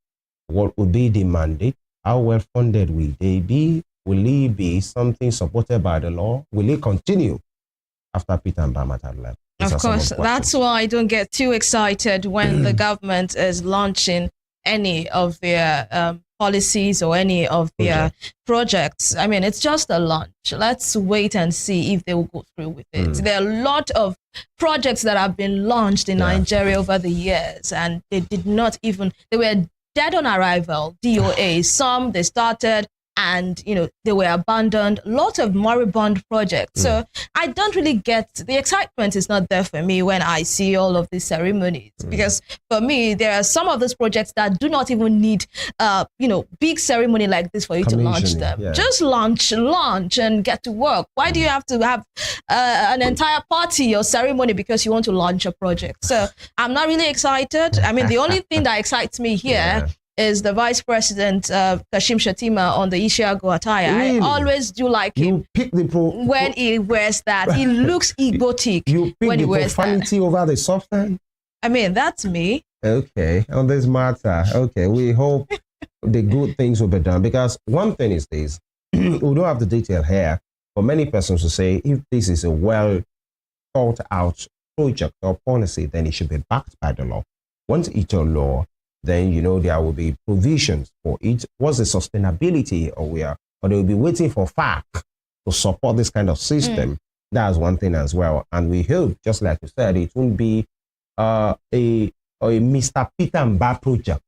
What would be the mandate? How well funded will they be? Will it be something supported by the law? Will it continue after Peter Mbah had left? Of course, that's why I don't get too excited when the government is launching any of their policies or any of their projects. I mean, it's just a launch. Let's wait and see if they will go through with it. There are a lot of projects that have been launched in Nigeria over the years, and they did not even, they were dead on arrival, DOA. Some they started and, they were abandoned. Lots of moribund projects. So I don't really get, the excitement is not there for me when I see all of these ceremonies. Because for me, there are some of those projects that do not even need, big ceremony like this for you to launch them. Yeah. Just launch and get to work. Why do you have to have an entire party or ceremony because you want to launch a project? So I'm not really excited. I mean, the only thing that excites me here is the Vice President Kashim Shettima on the Ishiago attire. Really? I always do like him when he wears that. He looks egotic when he wears that. You pick the profanity over the substance? I mean, that's me. Okay, on this matter. Okay, we hope the good things will be done, because one thing is this, we don't have the detail here, for many persons to say if this is a well thought out project or policy, then it should be backed by the law. Once it's a law, then there will be provisions for it. What's the sustainability or they will be waiting for FAC to support this kind of system. That's one thing as well. And we hope, just like you said, it won't be a Mr. Peter Mbah project.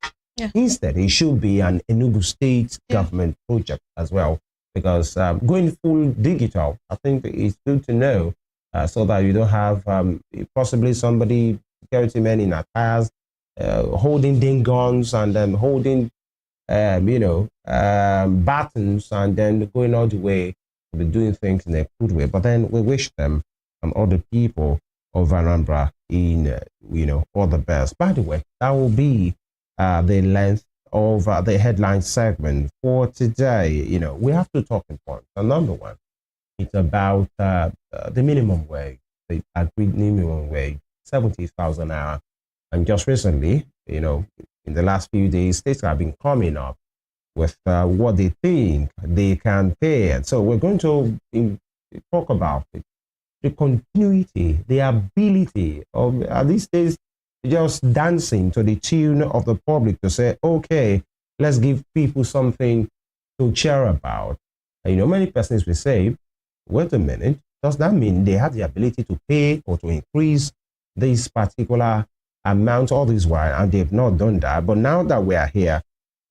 Instead, it should be an Enugu State government project as well. Because going full digital, I think it's good to know so that you don't have possibly somebody, security men in attires, holding ding guns and then holding, buttons, and then going all the way to be doing things in a good way. But then we wish them and all the people of Anambra in, all the best. By the way, that will be the length of the headline segment for today. We have two talking points. And number one, it's about the minimum wage, the agreed minimum wage, 70,000 naira. And just recently, in the last few days, states have been coming up with what they think they can pay. And so we're going to talk about it. The continuity, the ability of these states just dancing to the tune of the public to say, okay, let's give people something to cheer about. And, many persons will say, wait a minute, does that mean they have the ability to pay or to increase this particular amount all this while, and they've not done that? But now that we are here,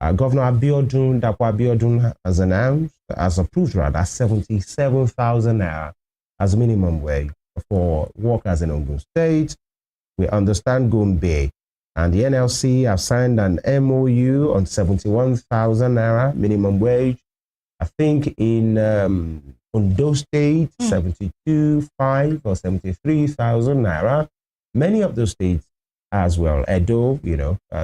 Governor Dapo Abiodun has announced, has approved rather, 77,000 naira as minimum wage for workers in Ogun State. We understand Gombe and the NLC have signed an MOU on 71,000 naira minimum wage. I think in Ondo State, 72,500 or 73,000 naira. Many of those states as well. Edo,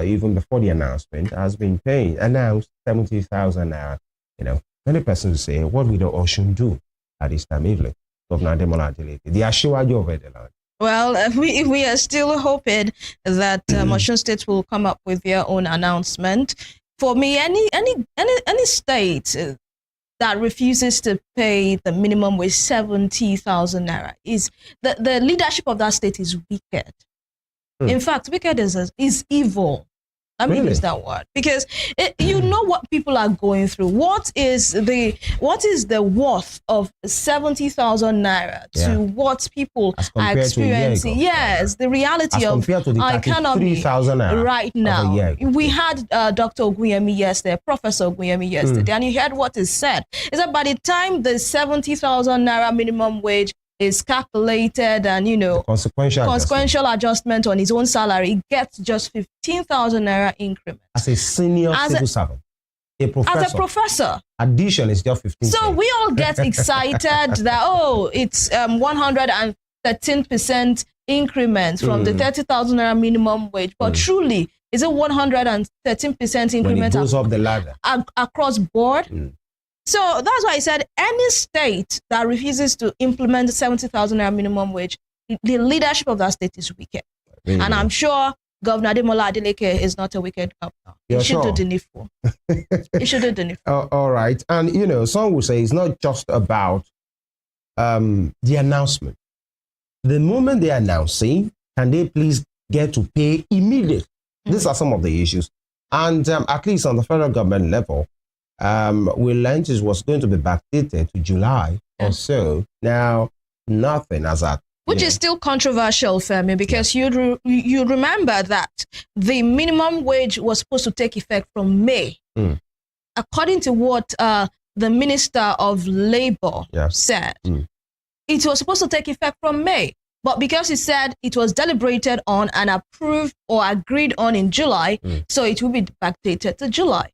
even before the announcement, has been announced 70,000 naira. Many persons say, what will the Ocean do at this time, evening? Governor Ademola Adeleke, the Ashiwaju of Edeland. Well, we are still hoping that Osun State will come up with their own announcement. For me, any state that refuses to pay the minimum wage 70,000 naira is the leadership of that state is wicked. In fact, wicked is evil. Let me use that word because you know what people are going through. What is the worth of 70,000 naira to what people are experiencing? Yes, the reality of our economy right now. We had Dr. Oguyemi yesterday, Professor Oguyemi yesterday, and you heard what he said. Is that by the time the 70,000 naira minimum wage is calculated and, you know, consequential adjustment on his own salary, he gets just 15,000 naira increment. As a senior civil servant, as a professor. Addition is just 15. So we all get excited that, oh, it's 113% increment from the 30,000 naira minimum wage. But truly, is it 113% increment when it goes up the ladder across board? So that's why I said any state that refuses to implement the 70,000 naira minimum wage, the leadership of that state is wicked. Really? And I'm sure Governor Ademola Adeleke is not a wicked governor. He should do the needful. He should do the needful. All right. And, you know, some will say it's not just about the announcement. The moment they're announcing, can they please get to pay immediately? These are some of the issues. And at least on the federal government level, we learned it was going to be backdated to July or so. Now, nothing as that. Which is still controversial, Femi, because you remember that the minimum wage was supposed to take effect from May. According to what the Minister of Labor said, it was supposed to take effect from May. But because he said it was deliberated on and approved or agreed on in July, so it will be backdated to July.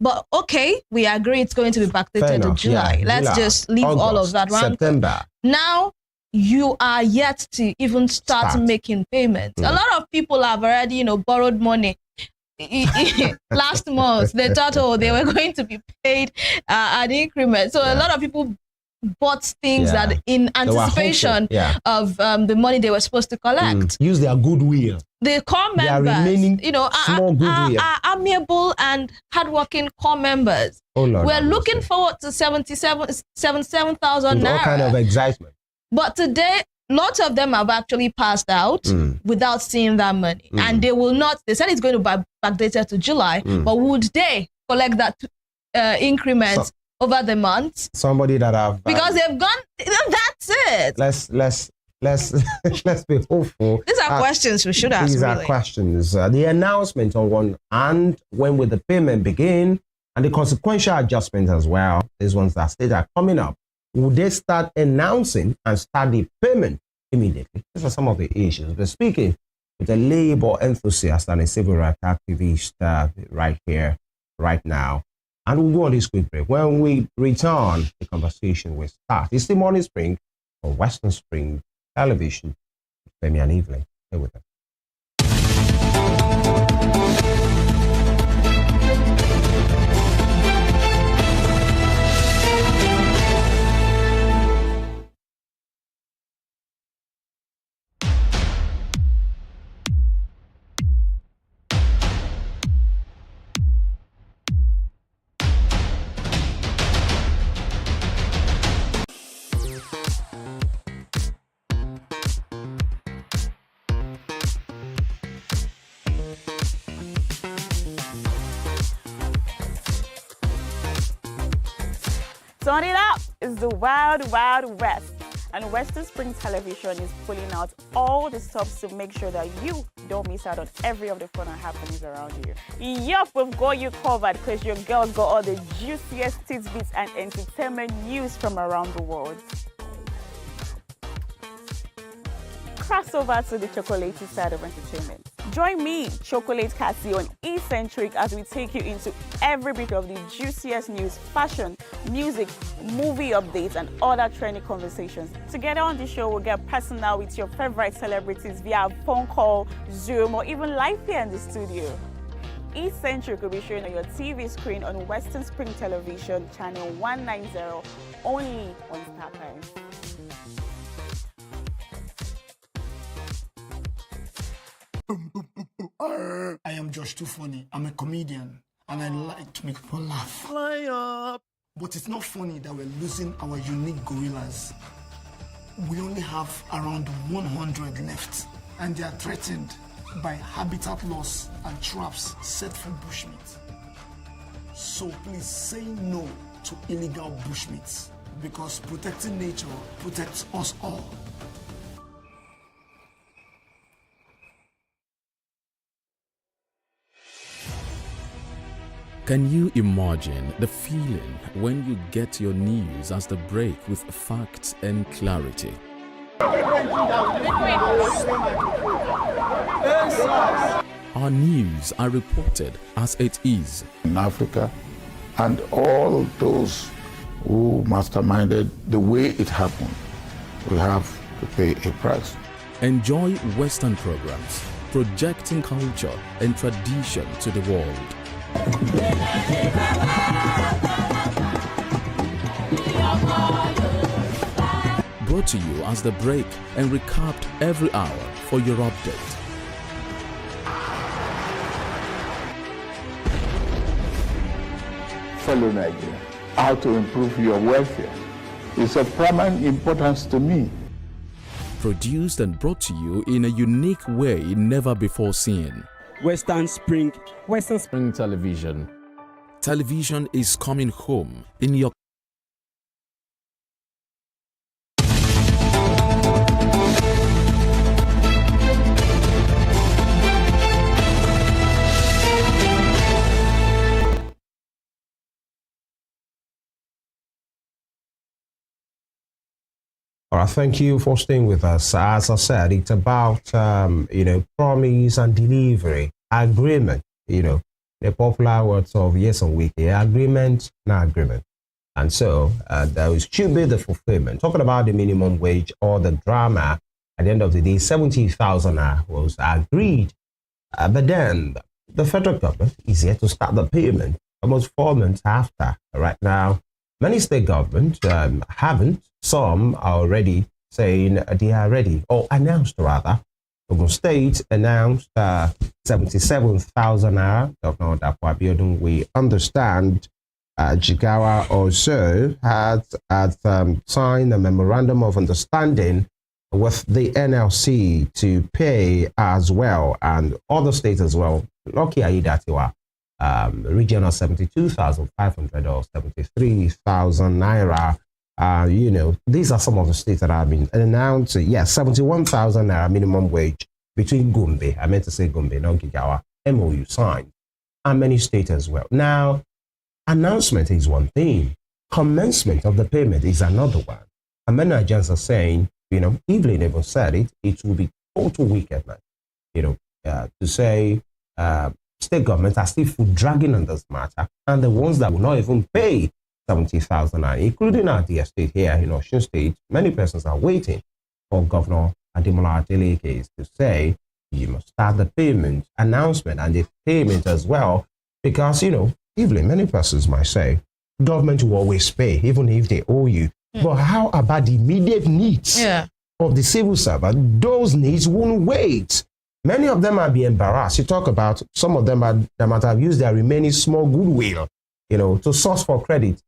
But okay, we agree it's going to be backdated to July. Let's just leave August, all of that around. September. Now, you are yet to even start making payments. A lot of people have already, you know, borrowed money. Last month, they thought, oh, they were going to be paid an increment. So a lot of people bought things that in anticipation of the money they were supposed to collect. Use their goodwill. The core members, you know, are amiable and hardworking core members. We're looking forward to 77,000 naira. All kind of excitement. But today, lots of them have actually passed out without seeing that money. And they will not, they said it's going to be backdated to July, but would they collect that increment over the months? Somebody that have... because they've gone, that's it. Let's be hopeful. These are questions we should ask. These are questions. The announcement on one hand, when will the payment begin, and the consequential adjustment as well. These ones that state are coming up. Will they start announcing and start the payment immediately? These are some of the issues. We're speaking with a labor enthusiast and a civil rights activist right here, right now. And we'll go on this quick break. When we return, the conversation will start. It's the Morning Spring on Western Spring Television. Femi and Evelyn, stay with us. Turn it up! It's the Wild Wild West, and Western Spring Television is pulling out all the stops to make sure that you don't miss out on every of the fun and happenings around you. Yup, we've got you covered because your girls got all the juiciest tidbits and entertainment news from around the world. Cross over to the chocolatey side of entertainment. Join me, Chocolate Cassie, on Eccentric as we take you into every bit of the juiciest news, fashion, music, movie updates, and other trending conversations. Together on the show, we'll get personal with your favorite celebrities via phone call, Zoom, or even live here in the studio. Eccentric will be shown on your TV screen on Western Spring Television, channel 190, only on StarTimes. I am Josh Too Funny. I'm a comedian and I like to make people laugh. Fly up! But it's not funny that we're losing our unique gorillas. We only have around 100 left and they are threatened. by habitat loss and traps set for bushmeat. So please say no to illegal bushmeat, because protecting nature protects us all. Can you imagine the feeling when you get your news as the break with facts and clarity? Our news are reported as it is. In Africa, and all those who masterminded the way it happened will have to pay a price. Enjoy Western programs, projecting culture and tradition to the world. Brought to you as the break and recapped every hour for your update. Fellow Nigeria, how to improve your welfare is of paramount importance to me. Produced and brought to you in a unique way never before seen. Western Spring Television. Television is coming home in your All right, thank you for staying with us. As I said, it's about, promise and delivery, agreement, the popular words of Yes and Wiki, agreement, not agreement. And so there should be the fulfillment. Talking about the minimum wage or the drama, at the end of the day, 70,000 was agreed. But then the federal government is yet to start the payment almost 4 months after. Right now, many state governments haven't. Some are already saying they are ready, or announced rather. Ogun State announced 77,000 naira. Governor Dapo Abiodun, we understand Jigawa also had signed a memorandum of understanding with the NLC to pay as well, and other states as well. Lucky Aidatiwa, region of 72,500 or 73,000 naira. These are some of the states that have been announced. Yes, 71,000 naira minimum wage between Gombe, I meant to say Gombe, not Gigawa, MOU signed, and many states as well. Now, announcement is one thing. Commencement of the payment is another one. And many Nigerians are saying, Evelyn even said it will be total wickedness, to say state governments are still dragging on this matter, and the ones that will not even pay 70,000, including our dear state here in Osun State, many persons are waiting for Governor Ademola Adeleke to say you must start the payment announcement and the payment as well, because even many persons might say government will always pay even if they owe you. But how about the immediate needs of the civil servant? Those needs won't wait. Many of them might be embarrassed. You talk about some of them that might have used their remaining small goodwill, to source for credit,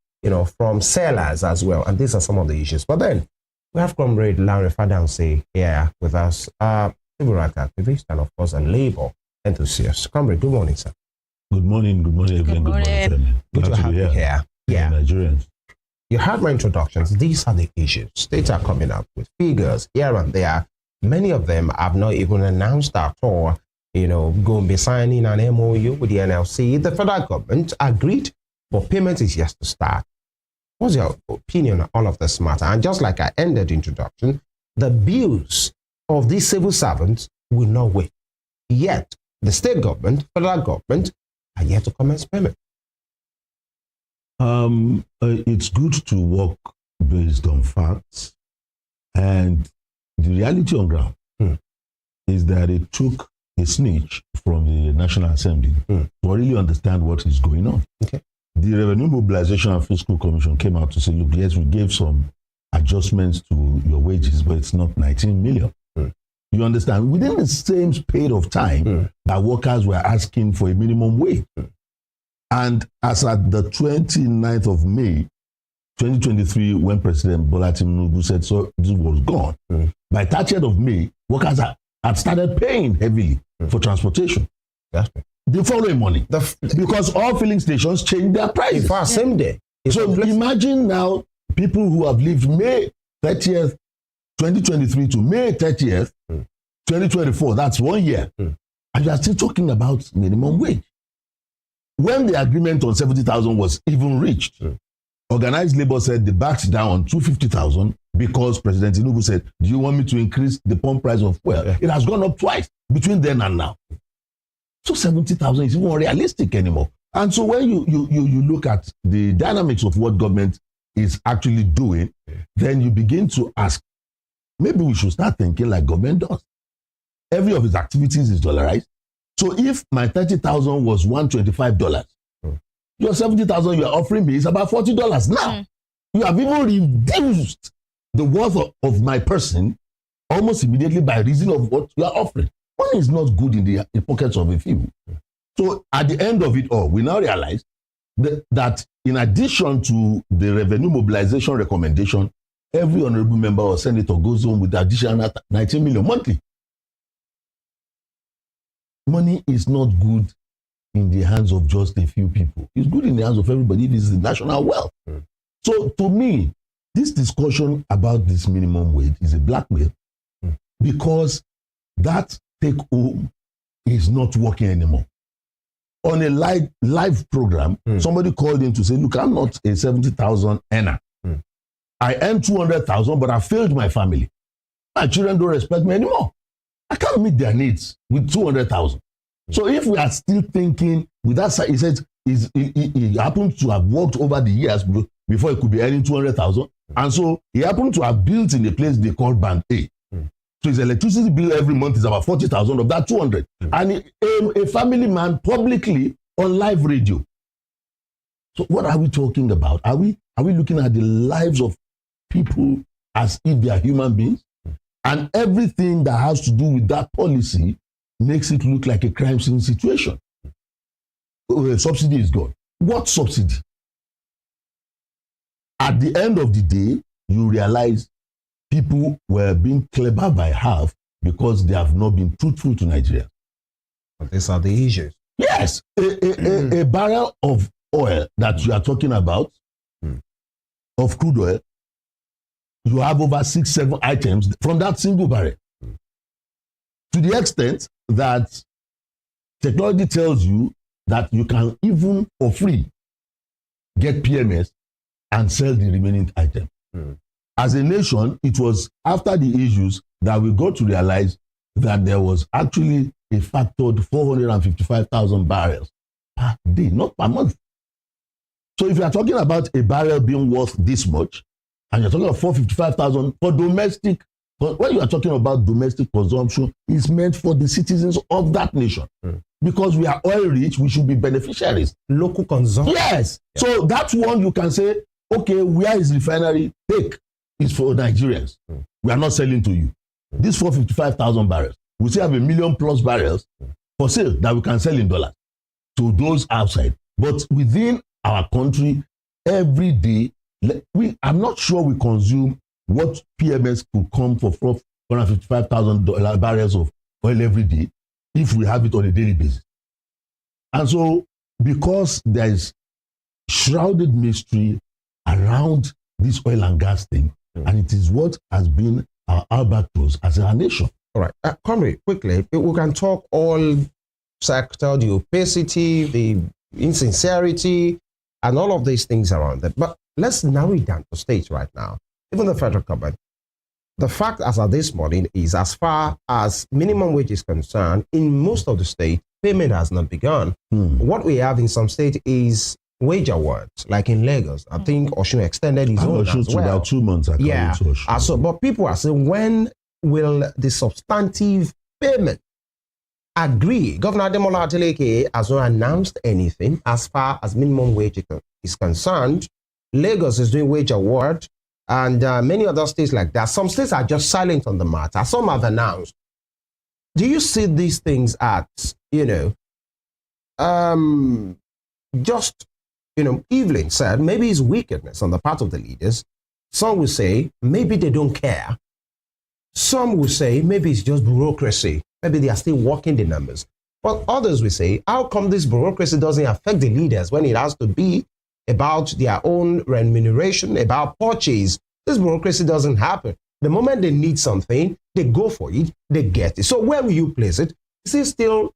from sellers as well. And these are some of the issues. But then we have Comrade Larry Fadanse here with us, civil rights activist and of course a labor enthusiast. Comrade, good morning, sir. Good morning, everyone. Good morning. Good to have you here. Yeah. Nigerians. You heard my introductions. These are the issues. States are coming up with figures here and there. Many of them have not even announced at all, going to be signing an MOU with the NLC. The federal government agreed, but payment is yet to start. What's your opinion on all of this matter? And just like I ended the introduction, the bills of these civil servants will not wait. Yet, the state government, federal government, are yet to commence payment. It's good to work based on facts, and the reality on ground is that it took a snitch from the National Assembly to really understand what is going on. Okay. The Revenue Mobilization and Fiscal Commission came out to say, look, yes, we gave some adjustments to your wages, but it's not 19 million. You understand? Within the same period of time that workers were asking for a minimum wage. And as at the 29th of May, 2023, when President Bola Tinubu said so, this was gone. By 30th of May, workers had started paying heavily. for transportation. Exactly. The following morning. Because all filling stations change their prices. In fact, same day. So imagine now people who have lived May 30th, 2023 to May 30th, 2024. That's 1 year. And you are still talking about minimum wage. When the agreement on 70,000 was even reached, organized labor said they backed down on 250,000 because President Tinubu said, do you want me to increase the pump price of fuel? It has gone up twice between then and now. So 70,000 is even not realistic anymore. And so when you look at the dynamics of what government is actually doing, then you begin to ask, maybe we should start thinking like government does. Every of its activities is dollarized. So if my 30,000 was $125, your 70,000 you are offering me is about $40 now. You have even reduced the worth of my person almost immediately by reason of what you are offering. Money is not good in the pockets of a few. So at the end of it all, we now realize that in addition to the revenue mobilization recommendation, every honorable member or senator goes home with additional 19 million monthly. Money is not good in the hands of just a few people. It's good in the hands of everybody if it's the national wealth. So to me, this discussion about this minimum wage is a blackmail because that take home is not working anymore. On a live program, somebody called in to say, look, I'm not a 70,000 earner. I earn 200,000, but I failed my family. My children don't respect me anymore. I can't meet their needs with 200,000. So if we are still thinking with that, he said he happened to have worked over the years before he could be earning 200,000. And so he happened to have built in a place they call Band A. So his electricity bill every month is about 40,000 of that 200. And a family man publicly on live radio. So what are we talking about? Are we looking at the lives of people as if they are human beings? And everything that has to do with that policy makes it look like a crime scene situation. Subsidy is gone. What subsidy? At the end of the day, you realize people were being clever by half because they have not been truthful to Nigeria. But these are the issues. Yes. A barrel of oil that you are talking about, of crude oil, you have over 6-7 items from that single barrel. To the extent that technology tells you that you can even for free get PMS and sell the remaining item. As a nation, it was after the issues that we got to realize that there was actually a factored 455,000 barrels per day, not per month. So if you are talking about a barrel being worth this much, and you're talking about 455,000 for domestic, when you are talking about domestic consumption, it's meant for the citizens of that nation. Because we are oil rich, we should be beneficiaries. Local consumption. Yes. Yeah. So that's one you can say, okay, where is refinery? Take is for Nigerians. We are not selling to you. This 455,000 barrels, we still have 1 million plus barrels for sale that we can sell in dollars to those outside. But within our country, every day, I'm not sure we consume what PMS could come for 455,000 barrels of oil every day if we have it on a daily basis. And so, because there is shrouded mystery around this oil and gas thing, and it is what has been our albatross as a nation. All right, Comrade, quickly, we can talk all sector, the opacity, the insincerity, and all of these things around it. But let's narrow it down to states right now, even the federal government. The fact as of this morning is, as far as minimum wage is concerned, in most of the states, payment has not begun. What we have in some states is wage awards, like in Lagos. I think Osun extended his own as well. About 2 months. But people are saying, when will the substantive payment agree? Governor Ademola Adeleke has not announced anything as far as minimum wage is concerned. Lagos is doing wage award, and many other states like that. Some states are just silent on the matter. Some have announced. Do you see these things as, Evelyn said, maybe it's wickedness on the part of the leaders. Some will say, maybe they don't care. Some will say, maybe it's just bureaucracy. maybe they are still working the numbers. But others will say, how come this bureaucracy doesn't affect the leaders when it has to be about their own remuneration, about purchase? This bureaucracy doesn't happen. The moment they need something, they go for it, they get it. So where will you place it? Is it still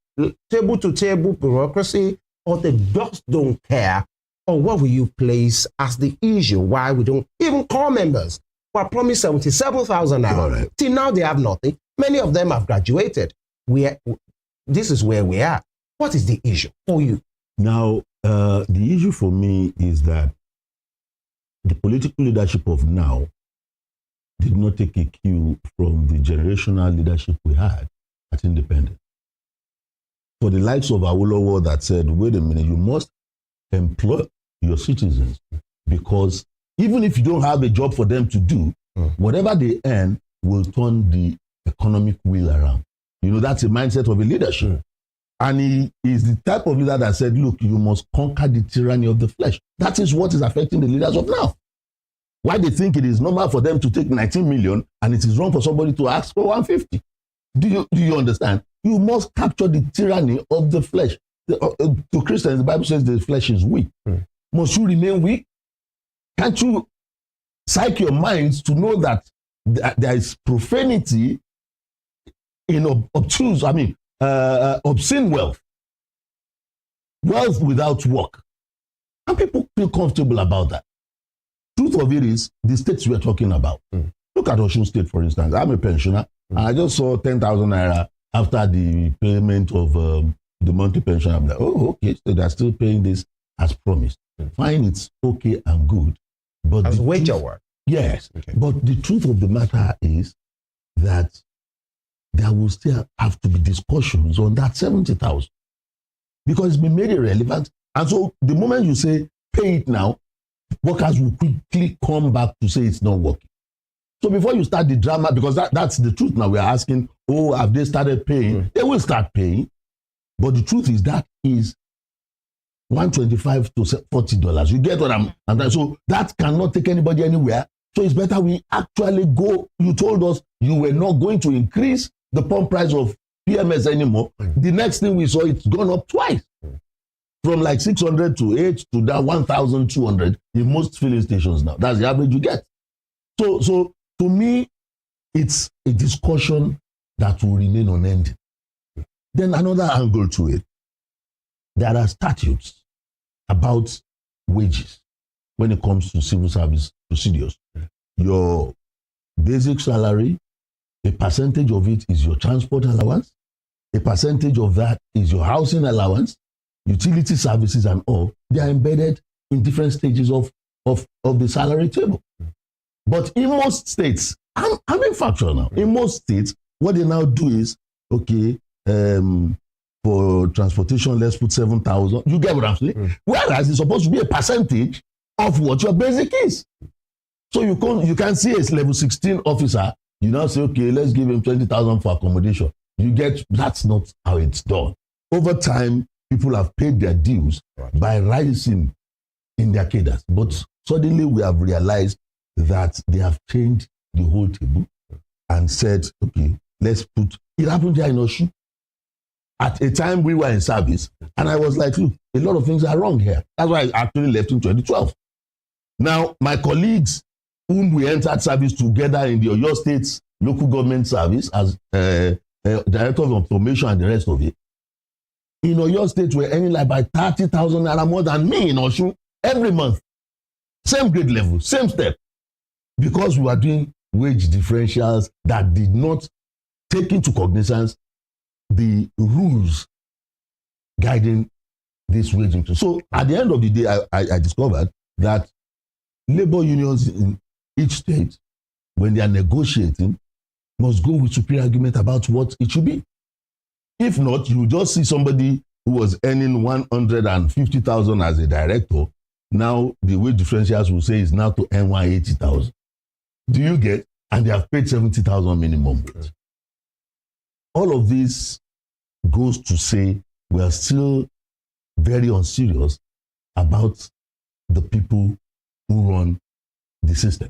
table-to-table bureaucracy, or they just don't care? Or what will you place as the issue why we don't even call members who are promised 77,000 naira? Till now, they have nothing. Many of them have graduated. This is where we are. What is the issue for you? Now, the issue for me is that the political leadership of now did not take a cue from the generational leadership we had at independence. For the likes of Awolowo that said, wait a minute, you must employ your citizens, because even if you don't have a job for them to do, whatever they earn will turn the economic wheel around. You know, that's a mindset of a leadership. And he is the type of leader that said, look, you must conquer the tyranny of the flesh. That is what is affecting the leaders of now. Why they think it is normal for them to take 19 million and it is wrong for somebody to ask for 150. Do you understand? You must capture the tyranny of the flesh. To Christians, the Bible says the flesh is weak. Must you remain weak? Can't you psych your minds to know that there is profanity in obscene wealth? Wealth without work. And people feel comfortable about that. Truth of it is, the states we are talking about. Look at Osun State, for instance. I'm a pensioner, and I just saw 10,000 naira after the payment of the monthly pension. I'm like, oh, okay, so they're still paying this as promised. Fine, it's okay and good. But as wage work. Yes. Okay. But the truth of the matter is that there will still have to be discussions on that 70,000, because it's been made irrelevant. And so the moment you say, pay it now, workers will quickly come back to say it's not working. So before you start the drama, because that's the truth now, we are asking, oh, have they started paying? They will start paying. But the truth is that is $125 to $40. You get what I'm saying? So that cannot take anybody anywhere. So it's better we actually go. You told us you were not going to increase the pump price of PMS anymore. The next thing we saw, it's gone up twice. From like 600 to 8 to that 1,200 in most filling stations now. That's the average you get. So to me, it's a discussion that will remain unending. Then another angle to it. There are statutes about wages when it comes to civil service procedures. Your basic salary, a percentage of it is your transport allowance. A percentage of that is your housing allowance. Utility services and all, they are embedded in different stages of the salary table. But in most states, I'm being factual now. In most states, what they now do is, okay, for transportation, let's put 7,000. You get what I'm saying? Whereas it's supposed to be a percentage of what your basic is. So you can see a level 16 officer, you now say, okay, let's give him 20,000 for accommodation. That's not how it's done. Over time, people have paid their dues by rising in their cadres. But suddenly we have realized that they have changed the whole table and said, okay, let's put, it happened here in Osun. At a time we were in service, and I was like, look, a lot of things are wrong here. That's why I actually left in 2012. Now, my colleagues whom we entered service together in the Oyo State's local government service as Director of Information and the rest of it, in Oyo State, we're earning like by 30,000 naira more than me in Osun every month. Same grade level, same step. Because we were doing wage differentials that did not take into cognizance the rules guiding this wage increase. So at the end of the day, I discovered that labor unions in each state, when they are negotiating, must go with superior argument about what it should be. If not, you will just see somebody who was earning 150,000 as a director. Now the wage differentials will say is now to earn 180,000. Do you get? And they have paid 70,000 minimum wage. All of this goes to say we are still very unserious about the people who run the system.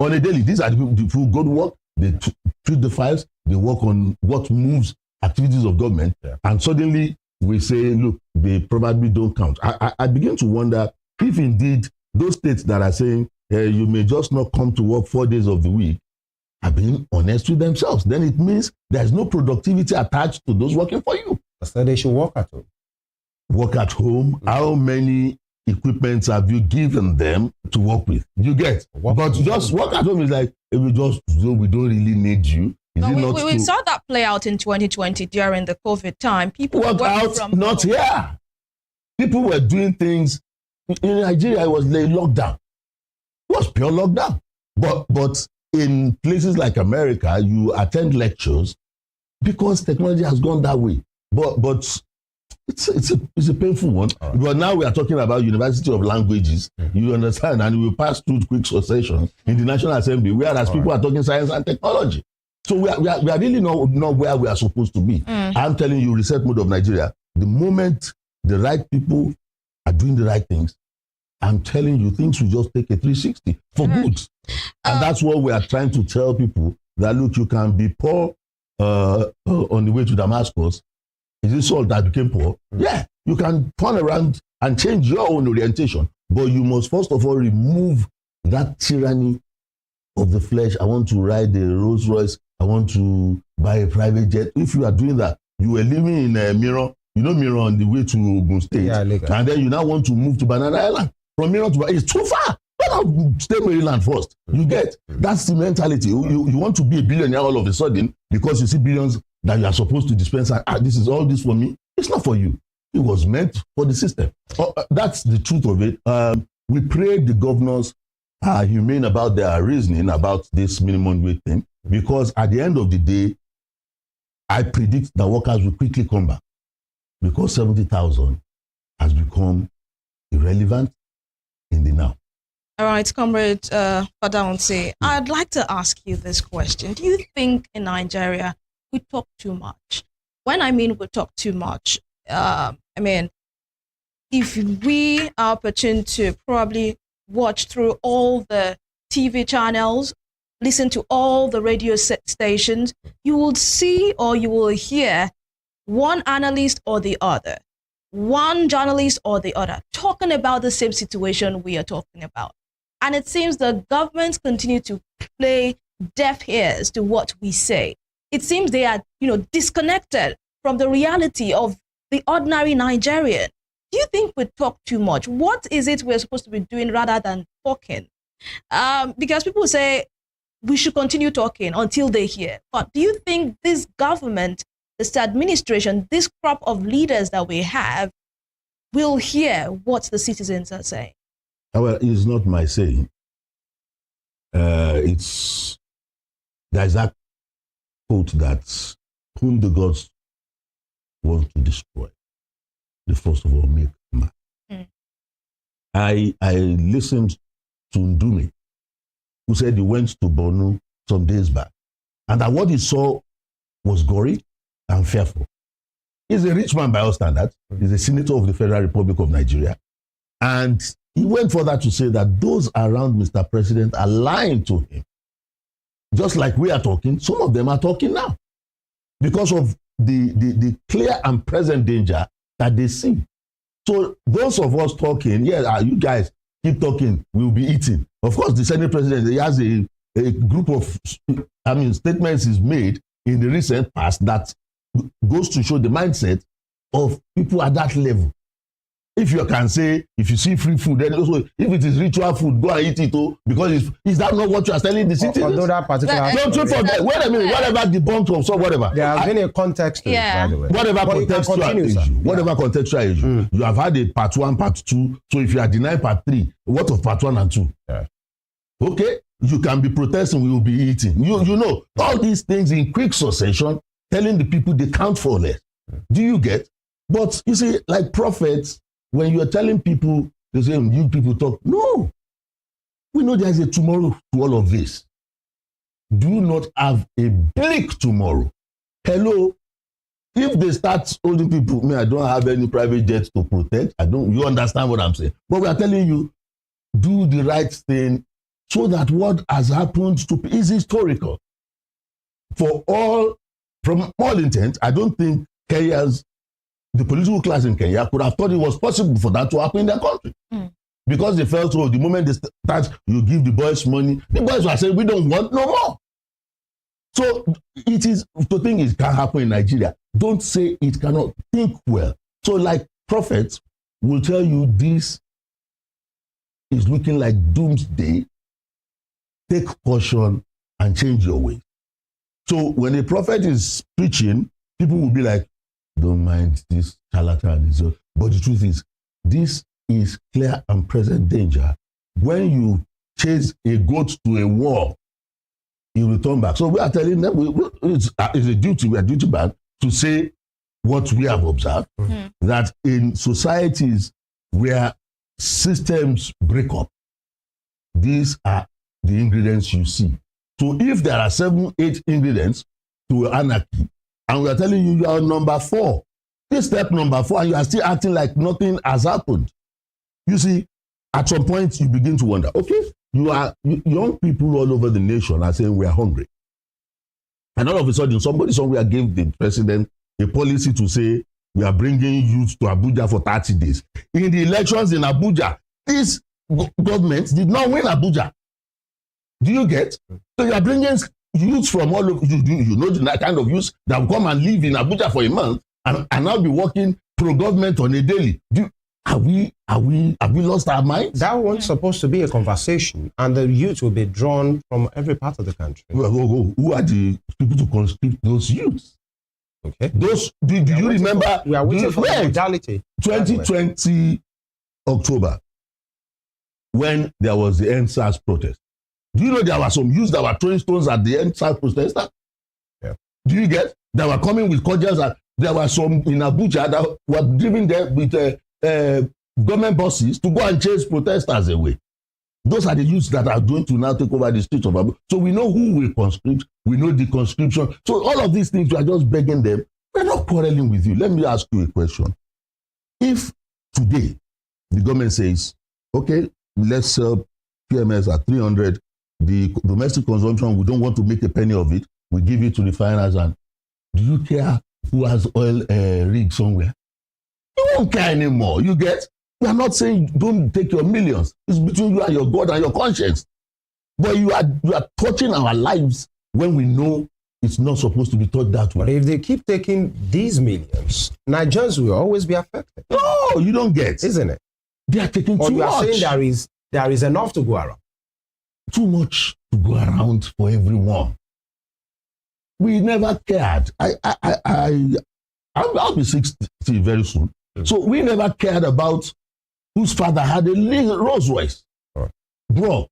On a daily, these are the people who go to work, they treat the files, they work on what moves activities of government, and suddenly we say, look, they probably don't count. I begin to wonder if indeed those states that are saying you may just not come to work 4 days of the week are being honest with themselves. Then it means there's no productivity attached to those working for you. So they should work at home. Work at home. How many equipments have you given them to work with? You get. But just work at home is like, we don't really need you. We saw that play out in 2020 during the COVID time. People work out, from not home. Here. People were doing things. In Nigeria, it was a lockdown. It was pure lockdown. But in places like America, you attend lectures because technology has gone that way. But it's a painful one. But now we are talking about University of Languages. You understand? And we pass through quick succession in the National Assembly, whereas people are talking science and technology. So we are really not where we are supposed to be. I'm telling you, reset mode of Nigeria, the moment the right people are doing the right things, I'm telling you, things will just take a 360 for good. And that's what we are trying to tell people, that look, you can be poor on the way to Damascus. Is it Saul that became poor? Yeah, you can turn around and change your own orientation. But you must first of all remove that tyranny of the flesh. I want to ride a Rolls Royce. I want to buy a private jet. If you are doing that, you were living in a Mirror, Mirror on the way to Ogun State. Yeah, and then you now want to move to Banana Island. From Mirror to it's too far. Why not stay Maryland first? You get. That's the mentality. You want to be a billionaire all of a sudden because you see billions that you are supposed to dispense. This is all this for me. It's not for you. It was meant for the system. That's the truth of it. We pray the governors are humane about their reasoning about this minimum wage thing, because at the end of the day, I predict that workers will quickly come back, because 70,000 has become irrelevant in the now. All right, Comrade Fadaunsi, I'd like to ask you this question. Do you think in Nigeria we talk too much? When I mean we talk too much, if we are opportune to probably watch through all the TV channels, listen to all the radio stations, you will see or you will hear one analyst or the other, one journalist or the other, talking about the same situation we are talking about. And it seems the governments continue to play deaf ears to what we say. It seems they are, disconnected from the reality of the ordinary Nigerian. Do you think we talk too much? What is it we're supposed to be doing rather than talking? Because people say we should continue talking until they hear. But do you think this government, this administration, this crop of leaders that we have will hear what the citizens are saying? Well, it's not my saying. There's that quote that whom the gods want to destroy, they first of all make man. I listened to Ndume, who said he went to Borno some days back, and that what he saw was gory and fearful. He's a rich man by all standards. He's a senator of the Federal Republic of Nigeria. And he went further to say that those around Mr. President are lying to him. Just like we are talking, some of them are talking now because of the clear and present danger that they see. So those of us talking, you guys keep talking, we'll be eating. Of course, the Senate President, he has a group of statements he's made in the recent past that goes to show the mindset of people at that level. If you can say, if you see free food, then also, if it is ritual food, go and eat it, because is that not what you are telling the citizens? Don't you forget, wait a minute, whatever debunked or so, whatever. There has been a context to it, by the way. Whatever contextual issue, you have had a part 1, part 2, so if you are denying part 3, what of part 1 and 2? Yeah. Okay, you can be protesting, we will be eating. You know, all these things in quick succession, telling the people they count for less. Do you get? But you see, like prophets, when you are telling people, they say, you people talk. No. We know there is a tomorrow to all of this. Do not have a bleak tomorrow. Hello. If they start holding people, I don't have any private jets to protect. You understand what I'm saying? But we are telling you, do the right thing so that what has happened is historical. from all intent, I don't think the political class in Kenya could have thought it was possible for that to happen in their country. Because they felt, the moment they start, you give the boys money, the boys were saying, we don't want no more. So to think it can happen in Nigeria, don't say it cannot. Think well. So like prophets will tell you this is looking like doomsday, take caution and change your way. So when a prophet is preaching, people will be like, don't mind this charlatan. But the truth is, this is clear and present danger. When you chase a goat to a wall, you return back. So we are telling them it's a duty, we are duty bound to say what we have observed, that in societies where systems break up, these are the ingredients you see. So if there are 7, 8 ingredients to anarchy, and we are telling you are number 4, this step number 4, and you are still acting like nothing has happened. You see, at some point you begin to wonder, okay, young people all over the nation are saying we are hungry. And all of a sudden, somebody somewhere gave the president a policy to say we are bringing youth to Abuja for 30 days. In the elections in Abuja, this government did not win Abuja. Do you get? So you are bringing youth from all over, you know the kind of youth that will come and live in Abuja for a month and now be working pro-government on a daily. Have we lost our minds? That one's supposed to be a conversation, and the youth will be drawn from every part of the country. Who are the people to conscript those youths? Okay. Those do you remember? We are waiting for the modality. 2020 October, when there was the EndSARS protest. Do you know there were some youths that were throwing stones at the EndSARS protesters? Yeah. Do you get? They were coming with cordials. There were some in Abuja that were driven there with government buses to go and chase protesters away. Those are the youths that are going to now take over the streets of Abuja. So we know who will conscript. We know the conscription. So all of these things, we are just begging them. We're not quarreling with you. Let me ask you a question. If today the government says, okay, let's sell PMS at 300, the domestic consumption, we don't want to make a penny of it, we give it to refiners, and do you care who has oil rig somewhere? You won't care anymore. You get? We are not saying don't take your millions. It's between you and your God and your conscience. But you are touching our lives when we know it's not supposed to be taught that way. But if they keep taking these millions, Nigerians will always be affected. No, you don't get. Isn't it? They are taking too much. Or you are saying there is enough to go around. Too much to go around for everyone. We never cared. I'll be 60 very soon. So we never cared about whose father had a Rolls Royce. Bro,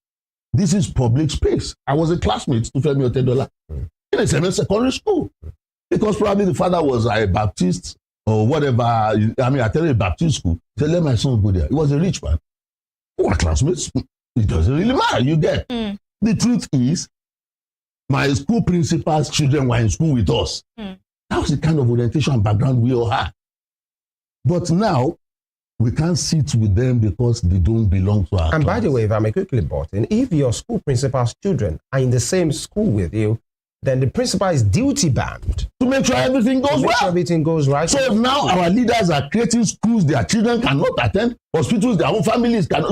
this is public space. I was a classmate to Femi Otedola in a secondary school. Because probably the father was a Baptist or whatever. I tell you, a Baptist school. So let my son go there. He was a rich man. We were classmates. It doesn't really matter. You get. The truth is, my school principal's children were in school with us. That was the kind of orientation and background we all had. But now, we can't sit with them because they don't belong to our And class. by the way, if I may quickly butt in, if your school principal's children are in the same school with you, then the principal is duty bound to make sure everything goes well. Everything goes right. So now our leaders are creating schools their children cannot attend, hospitals their own families cannot.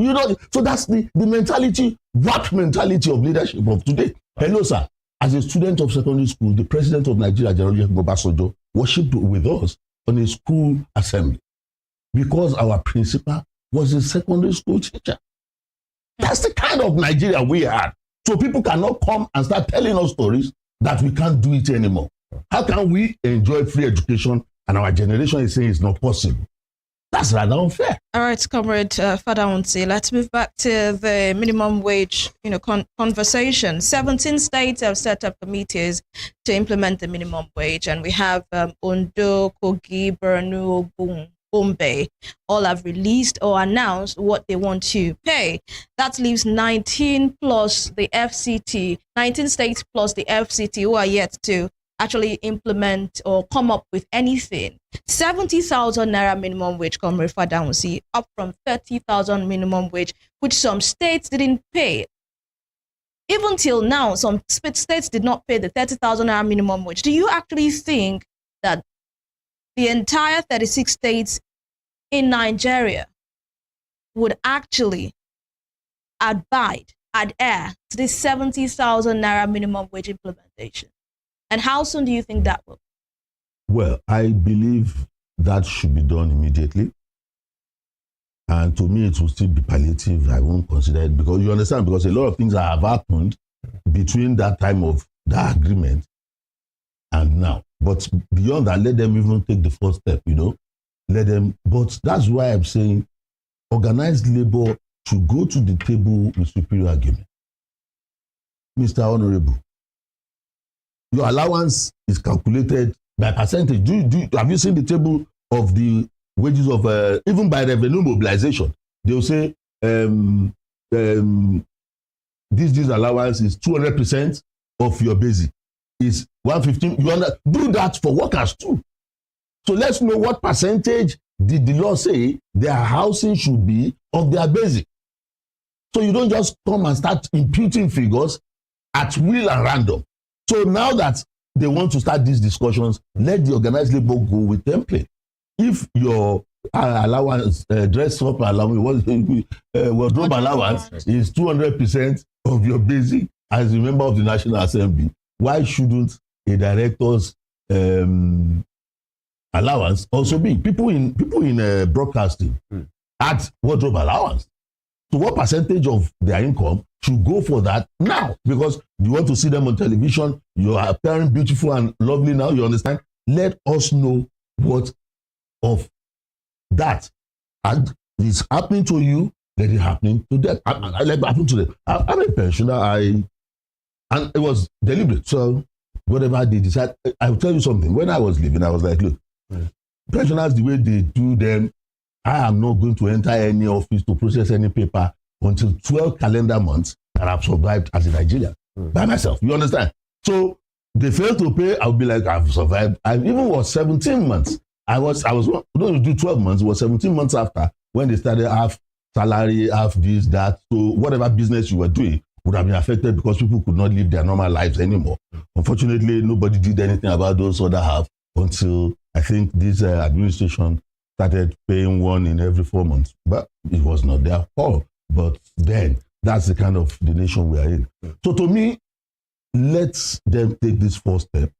So that's the mentality, what mentality of leadership of today. Hello, sir. As a student of secondary school, the president of Nigeria, General Obasanjo, worshipped with us on a school assembly because our principal was a secondary school teacher. That's the kind of Nigeria we had. So people cannot come and start telling us stories that we can't do it anymore. How can we enjoy free education and our generation is saying it's not possible? That's rather unfair. All right, Comrade Father Onsi, let's move back to the minimum wage conversation. 17 states have set up committees to implement the minimum wage, and we have Ondo, Kogi, Borno, Gombe all have released or announced what they want to pay. That leaves 19 plus the FCT, 19 states plus the FCT who are yet to actually implement or come up with anything. 70,000 naira minimum wage, Comrade Father Onsi, up from 30,000 minimum wage, which some states didn't pay. even till now, some states did not pay the 30,000 naira minimum wage. Do you actually think that the entire 36 states in Nigeria would actually adhere to this 70,000 naira minimum wage implementation? And how soon do you think that will? Well, I believe that should be done immediately. And to me, it will still be palliative. I won't consider it because you understand, because a lot of things have happened between that time of that agreement and now. But beyond that, let them even take the first step, let them. But that's why I'm saying organized labor should go to the table with superior argument. Mr. Honorable, your allowance is calculated by percentage. Have you seen the table of the wages of, even by revenue mobilization? They'll say this allowance is 200% of your basic. Is 115. Do that for workers too. So let's know what percentage did the law say their housing should be of their basic. So you don't just come and start imputing figures at will and random. So now that they want to start these discussions, let the organized labor go with template. If your allowance, dress up allowance, wardrobe allowance is 200% of your basic as a member of the National Assembly, why shouldn't a director's allowance also be? People in broadcasting at wardrobe allowance. So what percentage of their income should go for that now? Because you want to see them on television, you are appearing beautiful and lovely now, you understand? Let us know what of that. And it's happening to you, let it happening to them. Let it happen to them. I'm a pensioner, and it was deliberate. So whatever they decide, I will tell you something. When I was living, I was like, look, pensioners, the way they do them, I am not going to enter any office to process any paper until 12 calendar months that I've survived as a Nigerian by myself. You understand? So they failed to pay, I'll be like, I've survived. I even was 17 months. I was going to do 12 months. It was 17 months after when they started half salary, half this, that. So whatever business you were doing would have been affected because people could not live their normal lives anymore. Unfortunately, nobody did anything about those other half until I think this administration started paying one in every 4 months. But it was not their fault. But then that's the kind of the nation we are in. So to me, let them take this first step.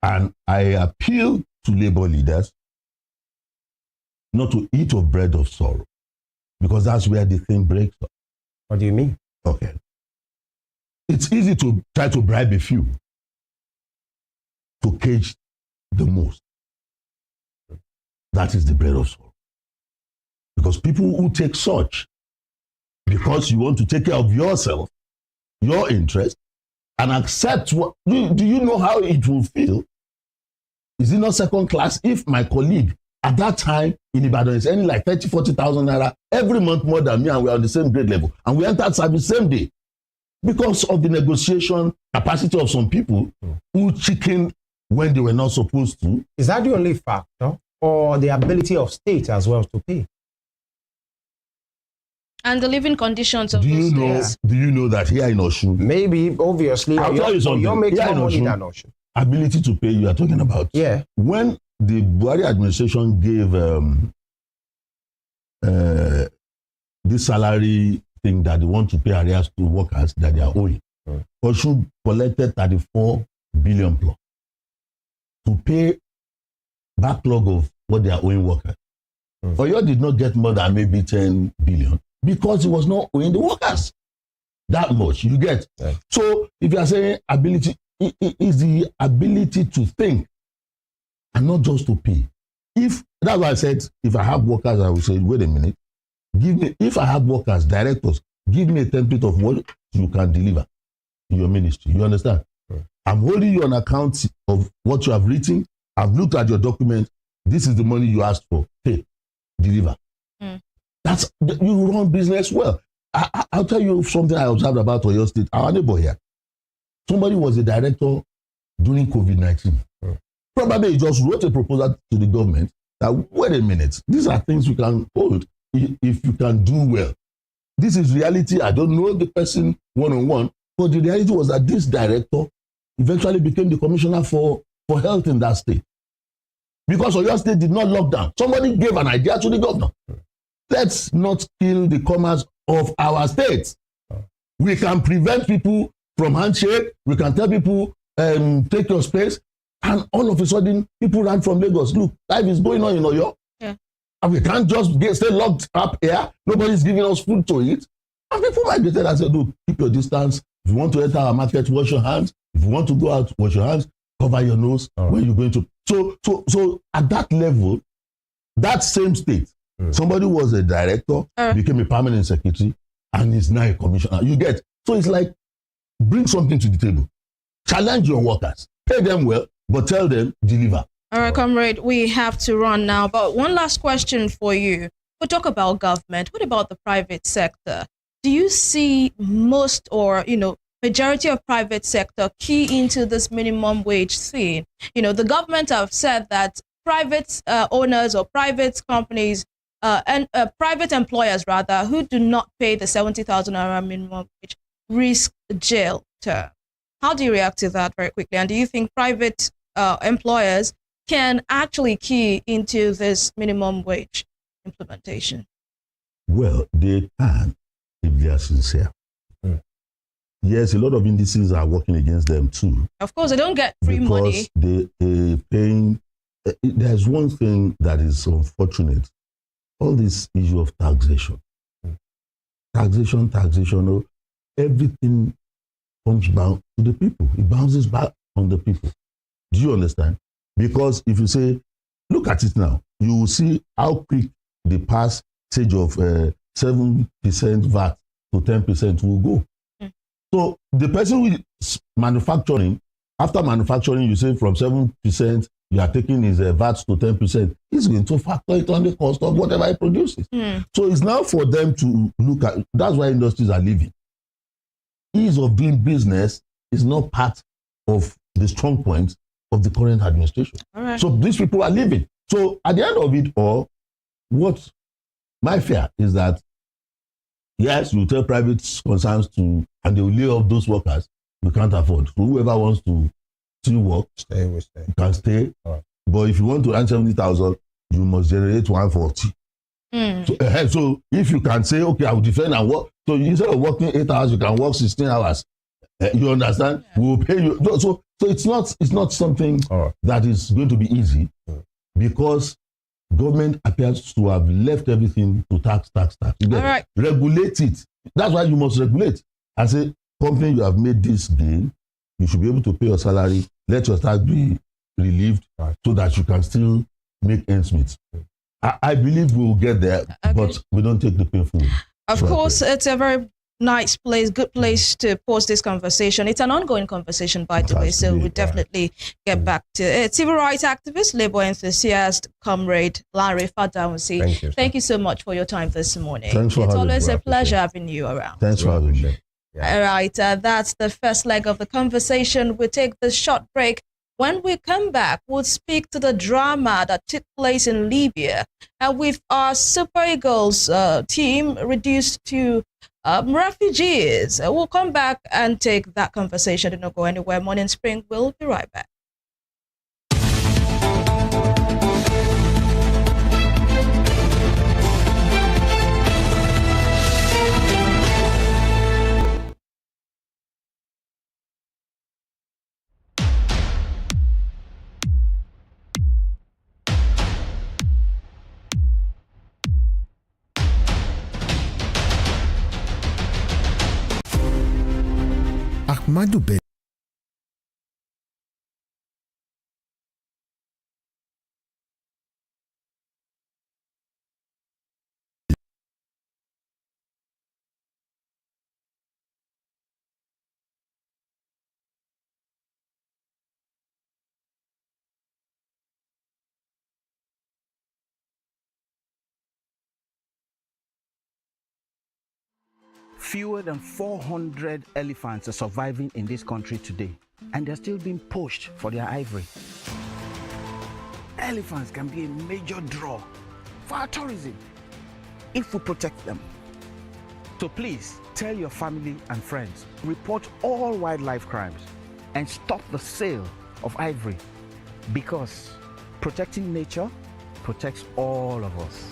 And I appeal to labor leaders not to eat of bread of sorrow, because that's where the thing breaks up. What do you mean? Okay. It's easy to try to bribe a few to cage the most. That is the bread of sorrow. Because people who take such, because you want to take care of yourself, your interest, and accept what, do you know how it will feel? Is it not second class if my colleague at that time in Ibadan is earning like 30,000, 40,000 naira every month more than me, and we are on the same grade level, and we entered service same day because of the negotiation capacity of some people who chickened when they were not supposed to? Is that the only factor, or the ability of states as well to pay? And the living conditions of Do you know that here in Osun? Maybe, obviously, I'll tell you something. You're making more money than Osun. Ability to pay, you are talking about. Yeah. When the Buhari administration gave this salary thing that they want to pay arrears to workers that they are owing, Osun collected 34 billion plus to pay backlog of what they are owing workers. Oyo did not get more than maybe 10 billion because he was not owing the workers that much. You get? Yeah. So if you are saying ability, it is the ability to think and not just to pay. If that's why I said, if I have workers, I will say, wait a minute, give me, if I have workers, directors, give me a template of what you can deliver in your ministry. You understand? Yeah. I'm holding you on account of what you have written. I've looked at your document. This is the money you asked for. Pay, deliver. That's, you run business well. I'll tell you something I observed about Oyo State. Our neighbor here. Somebody was a director during COVID-19. Probably he just wrote a proposal to the government that, wait a minute, these are things you can hold if you can do well. This is reality. I don't know the person one-on-one, But the reality was that this director eventually became the commissioner for health in that state. Because Oyo State did not lock down. Somebody gave an idea to the governor. Let's not kill the commerce of our state. We can prevent people from handshake. We can tell people, take your space. And all of a sudden, people ran from Lagos. Look, life is going on in Oyo. Yeah. And we can't just stay locked up here. Nobody's giving us food to eat. And people migrated and said, look, keep your distance. If you want to enter our market, wash your hands. If you want to go out, wash your hands. Cover your nose when you're going to. So at that level, that same state, somebody was a director, became a permanent secretary, and is now a commissioner. You get. So it's like, bring something to the table. Challenge your workers. Pay them well, but tell them, deliver. All right, comrade, we have to run now. But one last question for you. We talk about government. What about the private sector? Do you see most or, majority of private sector key into this minimum wage thing? The government have said that private owners or private companies and private employers, rather, who do not pay the 70,000 naira minimum wage risk jail term. How do you react to that very quickly? And do you think private employers can actually key into this minimum wage implementation? Well, they can if they are sincere. Yes, a lot of indices are working against them too. Of course, they don't get free money. Because they paying. There's one thing that is unfortunate. All this issue of taxation. Taxation, everything comes back to the people. It bounces back on the people. Do you understand? Because if you say, look at it now, you will see how quick the passage of 7% VAT to 10% will go. So the person who is manufacturing, after manufacturing, you say from 7%, you are taking his VAT to 10%. He's going to factor it on the cost of whatever he produces. So it's now for them to look at, that's why industries are leaving. Ease of doing business is not part of the strong points of the current administration. So these people are leaving. So at the end of it all, what my fear is that, yes, you tell private concerns to, and they will lay off those workers we can't afford. So whoever wants to still work, can stay. But if you want to earn 70,000, you must generate 140. So if you can say, okay, I will defend and work. So instead of working 8 hours, you can work 16 hours. You understand? We will pay you. So it's not something that is going to be easy because government appears to have left everything to tax. Regulate it. That's why you must regulate. And say, company, you have made this gain. You should be able to pay your salary. Let your tax be relieved so that you can still make ends meet. I believe we will get there, but we don't take the painful. Of course, it's a very nice place, good place to pause this conversation. It's an ongoing conversation, by the way, so we'll definitely get back to it. Civil rights activist, labor enthusiast, comrade Larry Fadamsi. Thank you so much for your time this morning. Thanks for it's having always me. a pleasure having you around. Thanks for having me. All right, that's the first leg of the conversation. We'll take this short break. When we come back, we'll speak to the drama that took place in Libya with our Super Eagles team reduced to refugees. We'll come back and take that conversation. Do not go anywhere. Morning Spring will be right back. Ahmadu Bello. Fewer than 400 elephants are surviving in this country today, and they're still being poached for their ivory. Elephants can be a major draw for our tourism if we protect them. So please tell your family and friends, report all wildlife crimes and stop the sale of ivory, because protecting nature protects all of us.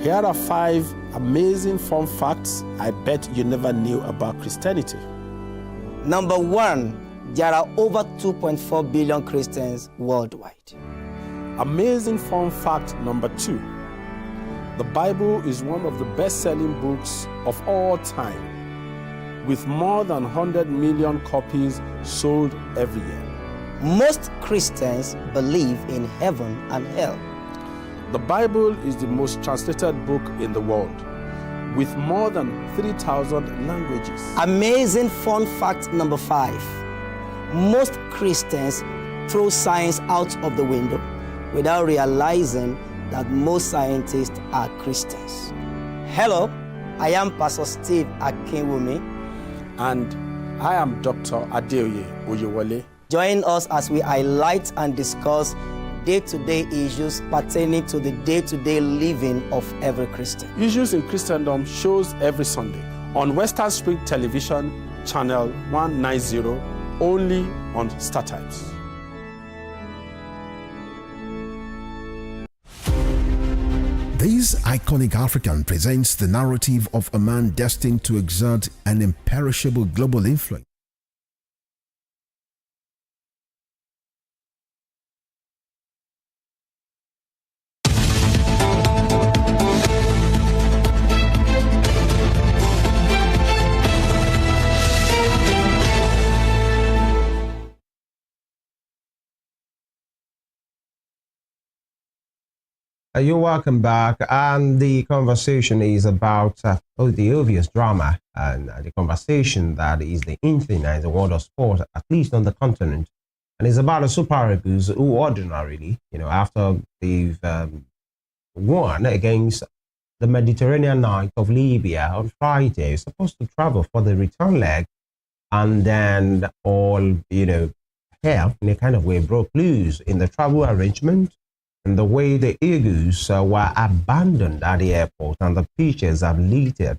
Here are 5 amazing fun facts I bet you never knew about Christianity. Number 1, there are over 2.4 billion Christians worldwide. Amazing fun fact number 2. The Bible is one of the best-selling books of all time, with more than 100 million copies sold every year. Most Christians believe in heaven and hell. The Bible is the most translated book in the world, with more than 3,000 languages. Amazing fun fact number 5. Most Christians throw science out of the window without realizing that most scientists are Christians. Hello, I am Pastor Steve Akinwumi. And I am Dr. Adeoye Oyewole. Join us as we highlight and discuss day-to-day issues pertaining to the day-to-day living of every Christian. Issues in Christendom shows every Sunday on Western Spring Television, channel 190, only on StarTimes. This iconic African presents the narrative of a man destined to exert an imperishable global influence. You're welcome back, and the conversation is about the obvious drama and the conversation that is the infinite in the world of sport, at least on the continent, and it's about the Super Eagles who ordinarily, after they've won against the Mediterranean Knights of Libya on Friday, are supposed to travel for the return leg, and then all, hell in a kind of way broke loose in the travel arrangement. And the way the Eagles were abandoned at the airport, and the pictures have littered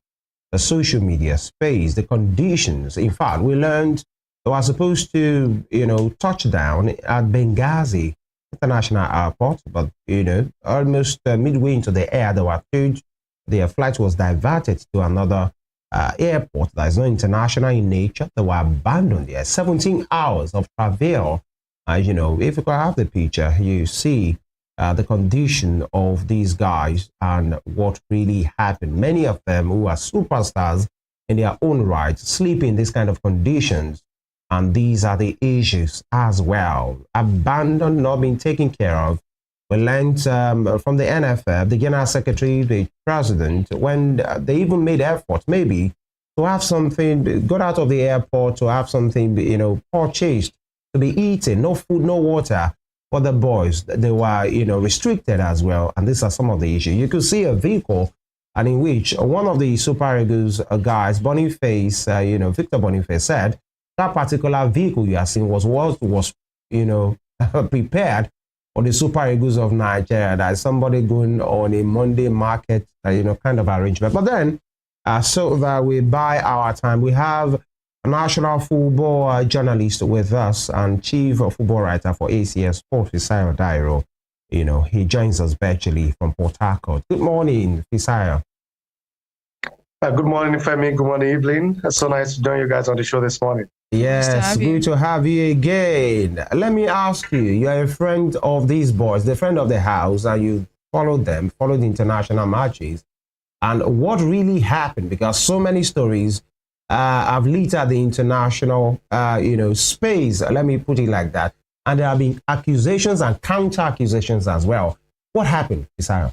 the social media space, the conditions. In fact, we learned they were supposed to, touch down at Benghazi International Airport, but, almost midway into the air, they were told their flight was diverted to another airport that is not international in nature. They were abandoned there. 17 hours of travel. If you could have the picture, you see the condition of these guys and what really happened. Many of them who are superstars in their own right sleep in these kind of conditions, and these are the issues as well. Abandoned, not being taken care of. We learned from the NFF, the General Secretary, the President, when they even made efforts maybe to have something, got out of the airport to have something, purchased to be eaten, no food, no water. For the boys, they were, restricted as well. And these are some of the issues. You could see a vehicle, and in which one of the Super Eagles guys, Boniface, Victor Boniface said, that particular vehicle you are seeing was prepared for the Super Eagles of Nigeria. That is somebody going on a Monday market, kind of arrangement. But then, so that we buy our time, we have a national football journalist with us and chief football writer for ACS Sport, Fisayo Dairo. He joins us virtually from Port Harcourt. Good morning, Fisayo. Good morning, Femi. Good morning, Evelyn. It's so nice to join you guys on the show this morning. Yes, good to have you again. Let me ask you, you are a friend of these boys, the friend of the house, and you followed them, followed the international matches. And what really happened? Because so many stories have littered the international, space. Let me put it like that. And there have been accusations and counter accusations as well. What happened, Isaiah?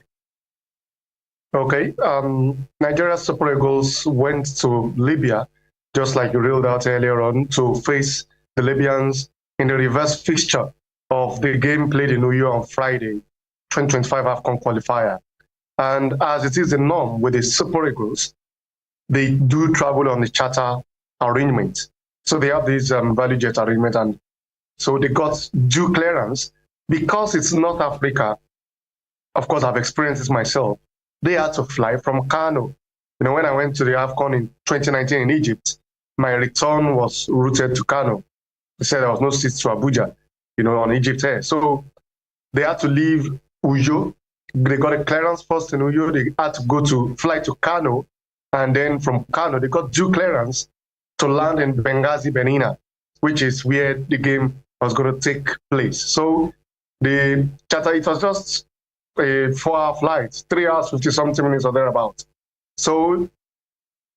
Okay. Nigeria's Super Eagles went to Libya, just like you reeled out earlier on, to face the Libyans in the reverse fixture of the game played in Uyo on Friday, 2025 AFCON qualifier. And as it is the norm with the Super Eagles, they do travel on the charter arrangement. So they have this value jet arrangement, and so they got due clearance because it's North Africa. Of course, I've experienced this myself. They had to fly from Kano. You know, when I went to the AFCON in 2019 in Egypt, my return was routed to Kano. They said there was no seats to Abuja, you know, on Egypt Air. So they had to leave Uyo. They got a clearance first in Uyo. They had to fly to Kano. And then from Kano, they got due clearance to land in Benghazi, Benin, which is where the game was going to take place. So the charter, it was just a 4-hour flight, 3 hours, 50-something minutes or thereabouts. So,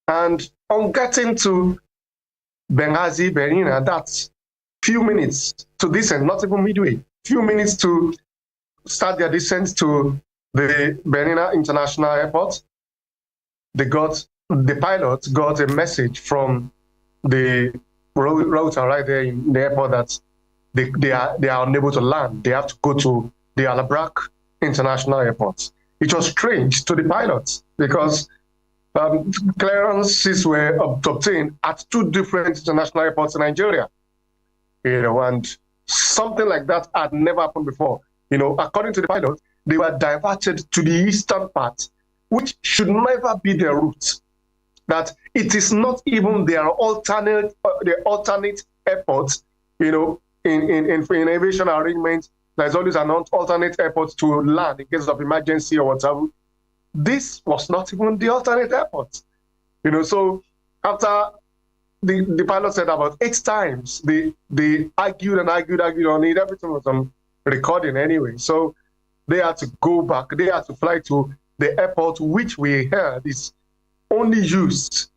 and on getting to Benghazi, Benin, that's few minutes to descend, not even midway, few minutes to start their descent to the Benin International Airport. The pilot got a message from the router right there in the airport that they are unable to land. They have to go to the Alabrak International Airport. It was strange to the pilots because clearances were obtained at 2 different international airports in Nigeria. You know, and something like that had never happened before. You know, according to the pilot, they were diverted to the eastern part, which should never be their route. That it is not even their alternate airports. You know, in aviation arrangements, there's always an alternate airport to land in case of emergency or whatever. This was not even the alternate airport. You know, so after the pilot said about 8 times, they argued on it. Everything was on recording anyway. So they had to go back. They had to fly to the airport, which we heard is only used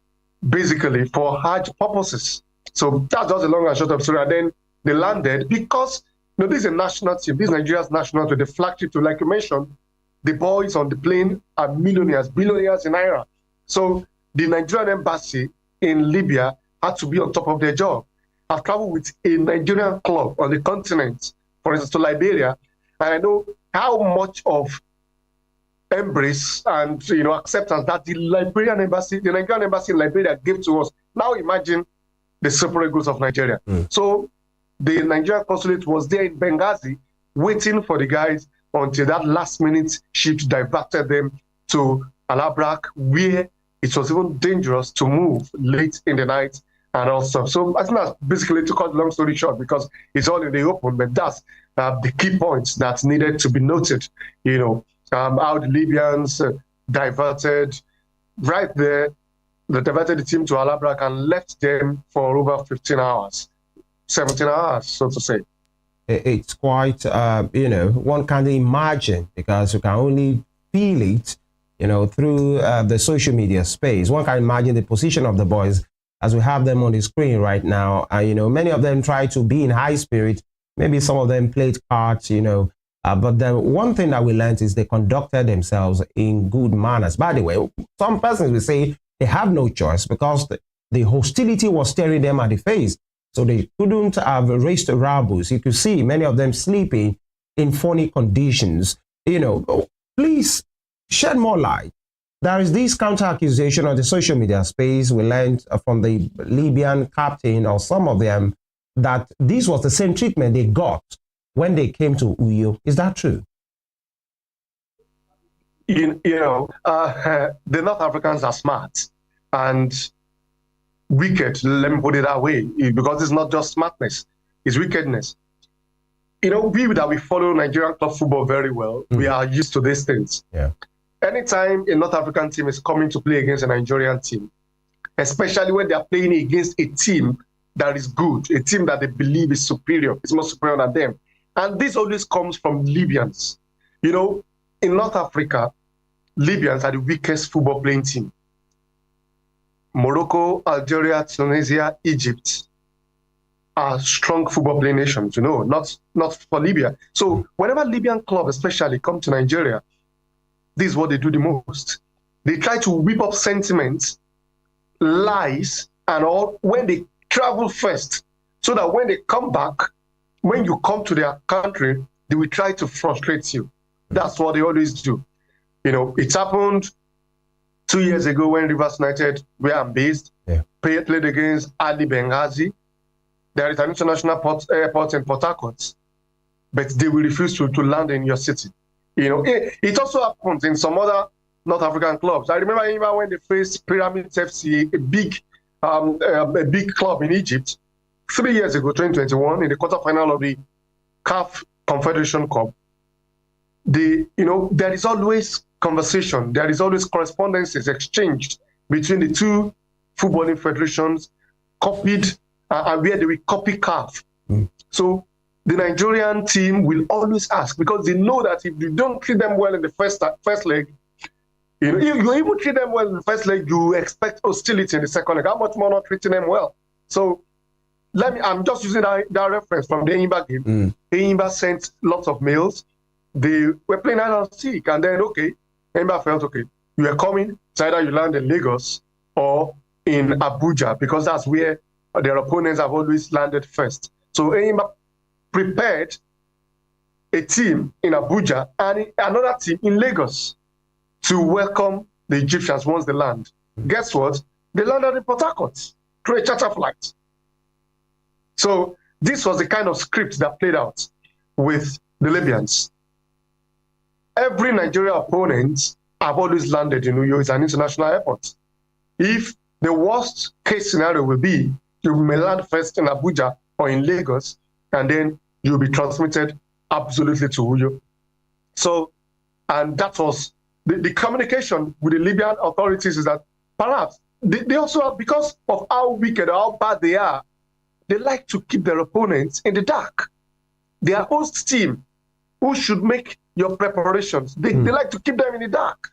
basically for Hajj purposes. So that's just a long and short of story. And then they landed because, you know, this is a national team. This is Nigeria's national team, the flagship team. Like you mentioned, the boys on the plane are millionaires, billionaires in Naira. So the Nigerian embassy in Libya had to be on top of their job. I've traveled with a Nigerian club on the continent, for instance, to Liberia, and I know how much of embrace and, you know, acceptance that the Nigerian embassy in Liberia gave to us. Now imagine the Super Eagles of Nigeria. So the Nigerian consulate was there in Benghazi waiting for the guys until that last-minute ship diverted them to Alabrak, where it was even dangerous to move late in the night and all stuff. So I think that's basically, to cut the long story short, because it's all in the open, but that's the key points that needed to be noted. You know, how the Libyans diverted right there, they diverted the team to Alabrak and left them for over 15 hours, 17 hours, so to say. It's quite, you know, one can't imagine, because you can only feel it, you know, through the social media space. One can imagine the position of the boys as we have them on the screen right now. You know, many of them try to be in high spirit. Maybe some of them played cards, you know. But the one thing that we learned is they conducted themselves in good manners. By the way, some persons will say they have no choice because the hostility was staring them at the face. So they couldn't have raised rabbles. You could see many of them sleeping in funny conditions. You know, please shed more light. There is this counter-accusation on the social media space. We learned from the Libyan captain, or some of them, that this was the same treatment they got when they came to Uyo. Is that true? You know, the North Africans are smart and wicked, let me put it that way, because it's not just smartness, it's wickedness. You know, we follow Nigerian club football very well, we are used to these things. Yeah. Anytime a North African team is coming to play against a Nigerian team, especially when they are playing against a team that is good, a team that they believe is superior, is more superior than them. And this always comes from Libyans. You know, in North Africa, Libyans are the weakest football playing team. Morocco, Algeria, Tunisia, Egypt are strong football playing nations, you know, not for Libya. So whenever Libyan clubs especially come to Nigeria, this is what they do the most. They try to whip up sentiments, lies, and all when they travel first, so that when they come back, when you come to their country, they will try to frustrate you. That's what they always do. You know, it's happened 2 years ago when Rivers United, where I'm based, played against Ali Benghazi. There is an international airport in Port Harcourt, but they will refuse to land in your city. You know, it also happens in some other North African clubs. I remember even when they faced Pyramids FC, a big club in Egypt, 3 years ago, 2021, in the quarterfinal of the CAF Confederation Cup. There is always conversation, there is always correspondences exchanged between the two footballing federations, copied, and where they will copy CAF. So the Nigerian team will always ask, because they know that if you don't treat them well in the first leg, if you even treat them well in the first leg, you expect hostility in the second leg. How much more not treating them well? So I'm just using that reference from the Enyimba game. Enyimba sent lots of mails. They were playing hide and seek, and then Enyimba felt you are coming. It's either you land in Lagos or in Abuja, because that's where their opponents have always landed first. So Enyimba prepared a team in Abuja and another team in Lagos to welcome the Egyptians once they land. Guess what? They landed in Port Harcourt through a charter flight. So this was the kind of script that played out with the Libyans. Every Nigerian opponent have always landed in Uyo. It's an international airport. If the worst case scenario will be, you may land first in Abuja or in Lagos, and then you'll be transmitted absolutely to Uyo. So, and that was the communication with the Libyan authorities, is that perhaps they also, because of how wicked or how bad they are, they like to keep their opponents in the dark. Their host team, who should make your preparations, they like to keep them in the dark.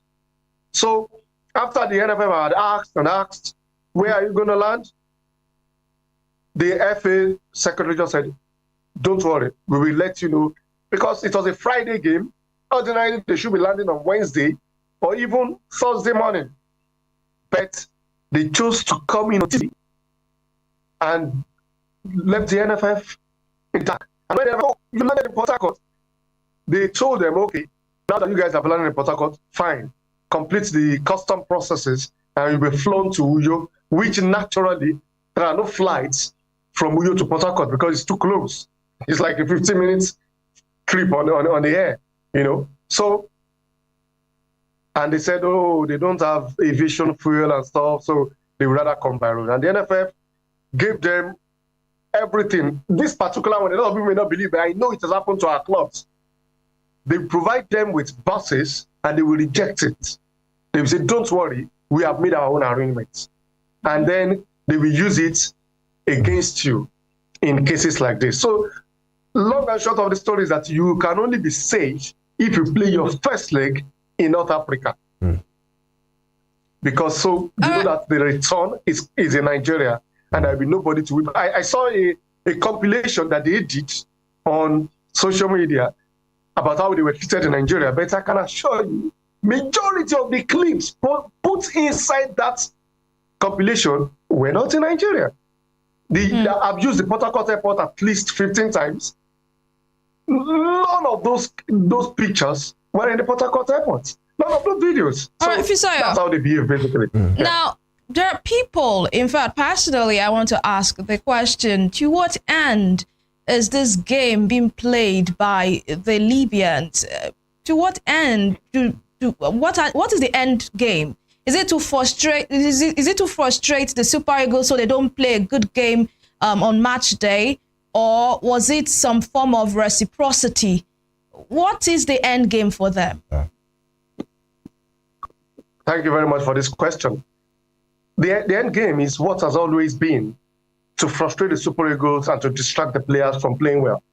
So after the NFF had asked, where are you going to land? The FA secretary just said, don't worry, we will let you know, because it was a Friday game. Ordinarily, they should be landing on Wednesday or even Thursday morning. But they chose to come in and left the NFF intact. And when you landed in Port Harcourt, they told them, okay, now that you guys have landed in Port Harcourt, fine, complete the custom processes and you'll be flown to Uyo, which naturally, there are no flights from Uyo to Port Harcourt because it's too close. It's like a 15 minutes trip on the air, So, and they said, oh, they don't have aviation fuel and stuff, so they would rather come by road. And the NFF gave them everything. This particular one, a lot of people may not believe, but I know it has happened to our clubs. They provide them with buses and they will reject it. They will say, don't worry, we have made our own arrangements. And then they will use it against you in cases like this. So, long and short of the story is that you can only be safe if you play your first leg in North Africa. Because you know that the return is in Nigeria and there will be nobody to win. I saw a compilation that they did on social media about how they were treated in Nigeria, but I can assure you, majority of the clips put inside that compilation were not in Nigeria. I've used the Port Harcourt airport at least 15 times. None of those pictures were in the Port Harcourt airport. None of those videos. All right, Fisayo. That's how they behave, basically. Now, there are people, in fact, personally, I want to ask the question, to what end is this game being played by the Libyans? To what end? What is the end game? Is it to frustrate? Is it to frustrate the Super Eagles so they don't play a good game on match day, or was it some form of reciprocity? What is the end game for them? Thank you very much for this question. The end game is what has always been to frustrate the Super Eagles and to distract the players from playing well.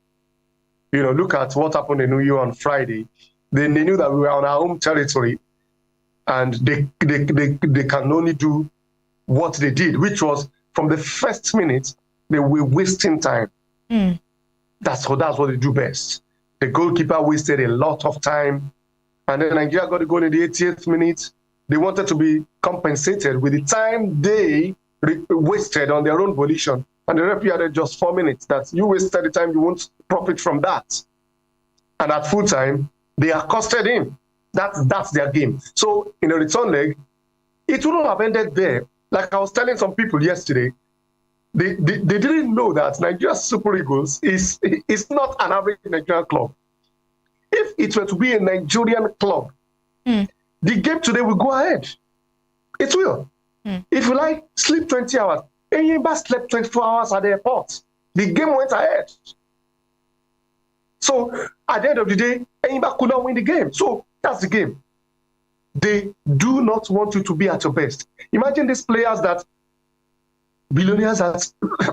Look at what happened in Uyo on Friday. They knew that we were on our home territory, and they can only do what they did, which was from the first minute they were wasting time. That's what they do best. The goalkeeper wasted a lot of time, and then Nigeria got the goal in the 80th minute. They wanted to be compensated with the time they wasted on their own volition, and the referee added just 4 minutes. That you wasted the time, you won't profit from that. And at full time, they accosted him. That's their game. So in the return leg, it wouldn't have ended there. Like I was telling some people yesterday, they didn't know that Nigeria Super Eagles is not an average Nigerian club. If it were to be a Nigerian club, the game today will go ahead. It will. If you like, sleep 20 hours. Enyimba slept 24 hours at the airport. The game went ahead. So at the end of the day, Enyimba could not win the game. So that's the game. They do not want you to be at your best. Imagine these players that billionaires have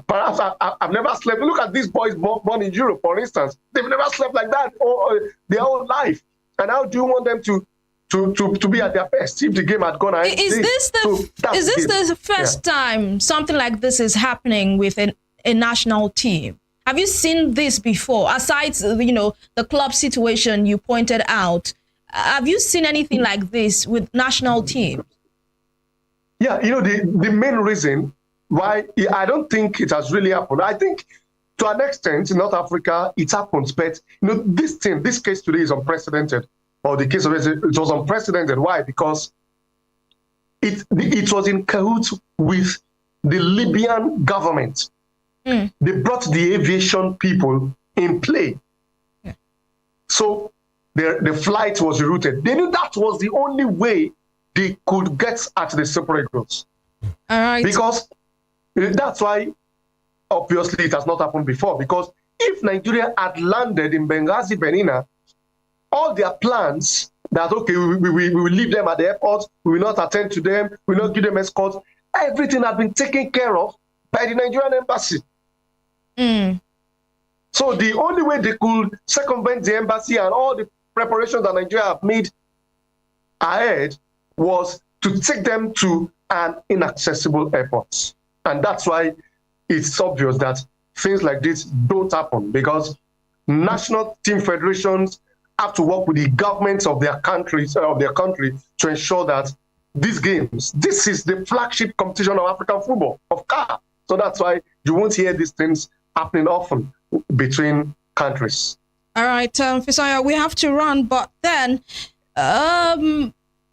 perhaps I've never slept. Look at these boys born in Europe, for instance. They've never slept like that their whole life. And how do you want them to be at their best if the game had gone ahead? Is this the first time something like this is happening with a national team? Have you seen this before? Aside, the club situation you pointed out, have you seen anything like this with national teams? Yeah, the main reason why I don't think it has really happened. I think to an extent in North Africa it happens, but this case today is unprecedented. Or the case of it was unprecedented. Why? Because it was in cahoots with the Libyan government. They brought the aviation people in play. Yeah. So the flight was rerouted. They knew that was the only way they could get at the Super Eagles. All right. Because that's why, obviously, it has not happened before. Because if Nigeria had landed in Benghazi, Benina, all their plans that, okay, we will leave them at the airport, we will not attend to them, we will not give them escorts, everything had been taken care of by the Nigerian embassy. So the only way they could circumvent the embassy and all the preparations that Nigeria have made ahead was to take them to an inaccessible airport. And that's why it's obvious that things like this don't happen, because national team federations have to work with the governments of their country to ensure that these games, this is the flagship competition of African football, of CAF. So that's why you won't hear these things happening often between countries. All right, Fisaya, we have to run, but then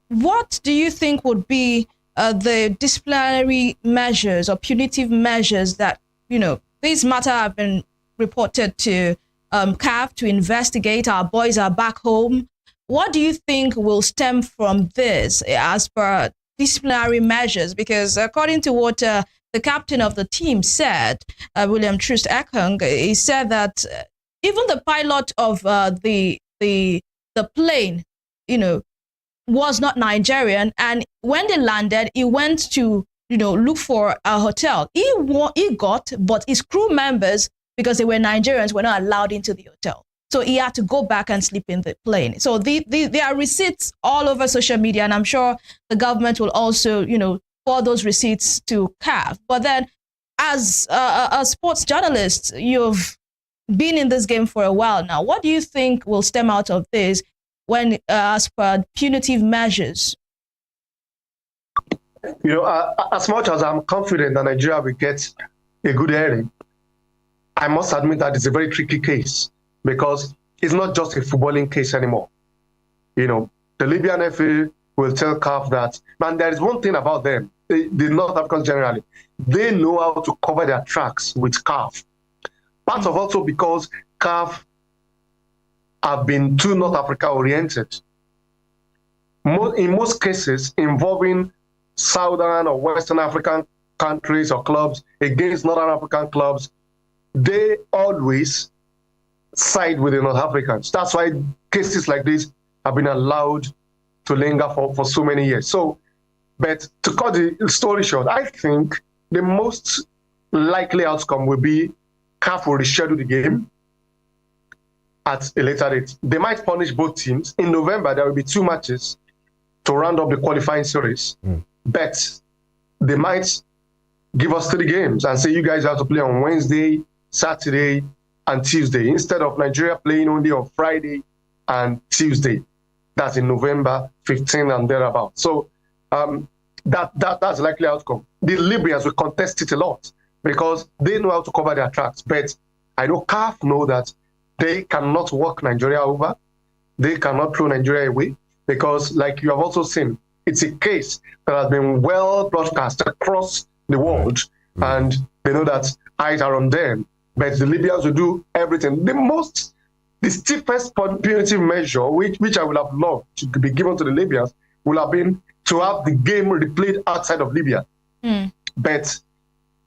what do you think would be the disciplinary measures or punitive measures that, these matter have been reported to CAF to investigate? Our boys are back home. What do you think will stem from this as per disciplinary measures? Because according to what the captain of the team said, William Troost Ekong, he said that even the pilot of the plane, was not Nigerian, and when they landed, he went to look for a hotel. He got, but his crew members, because they were Nigerians, were not allowed into the hotel. So he had to go back and sleep in the plane. So there are receipts all over social media, and I'm sure the government will also, forward those receipts to CAF. But then, as a sports journalist, you've been in this game for a while now. What do you think will stem out of this when, as per punitive measures? As much as I'm confident that Nigeria will get a good hearing, I must admit that it's a very tricky case, because it's not just a footballing case anymore. The Libyan FA will tell CAF that, man, there is one thing about them, the North Africans generally, they know how to cover their tracks with CAF. Part of also because CAF have been too North Africa oriented. In most cases involving Southern or Western African countries or clubs against Northern African clubs, they always side with the North Africans. That's why cases like this have been allowed to linger for so many years. So, but to cut the story short, I think the most likely outcome will be CAF will reschedule the game at a later date. They might punish both teams. In November, there will be 2 matches to round up the qualifying series. But they might give us 3 games and say, you guys have to play on Wednesday, Saturday, and Tuesday, instead of Nigeria playing only on Friday and Tuesday. That's in November 15 and thereabout. So that's the likely outcome. The Libyans will contest it a lot because they know how to cover their tracks. But I know CAF know that they cannot walk Nigeria over. They cannot throw Nigeria away because, like you have also seen, it's a case that has been well broadcast across the world, and they know that eyes are on them. But the Libyans will do everything. The stiffest punitive measure, which I would have loved to be given to the Libyans, would have been to have the game replayed outside of Libya. But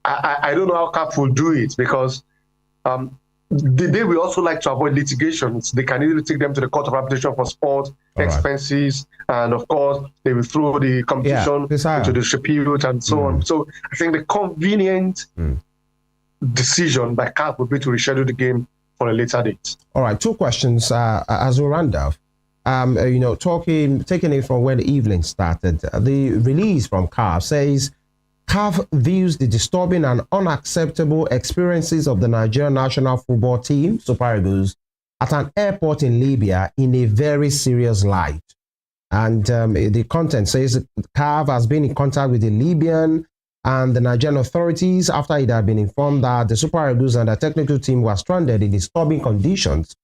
I don't know how CAF will do it, because they will also like to avoid litigations. They can easily take them to the Court of Arbitration for Sport expenses, and of course they will throw the competition to distribute and so on. So I think the convenient decision by CAF would be to reschedule the game for a later date. All right, 2 questions as we round off. Taking it from where the evening started, the release from CAF says CAF views the disturbing and unacceptable experiences of the Nigerian national football team, Super Eagles, at an airport in Libya in a very serious light. And the content says CAF has been in contact with the Libyan and the Nigerian authorities after it had been informed that the Super Eagles and the technical team were stranded in disturbing conditions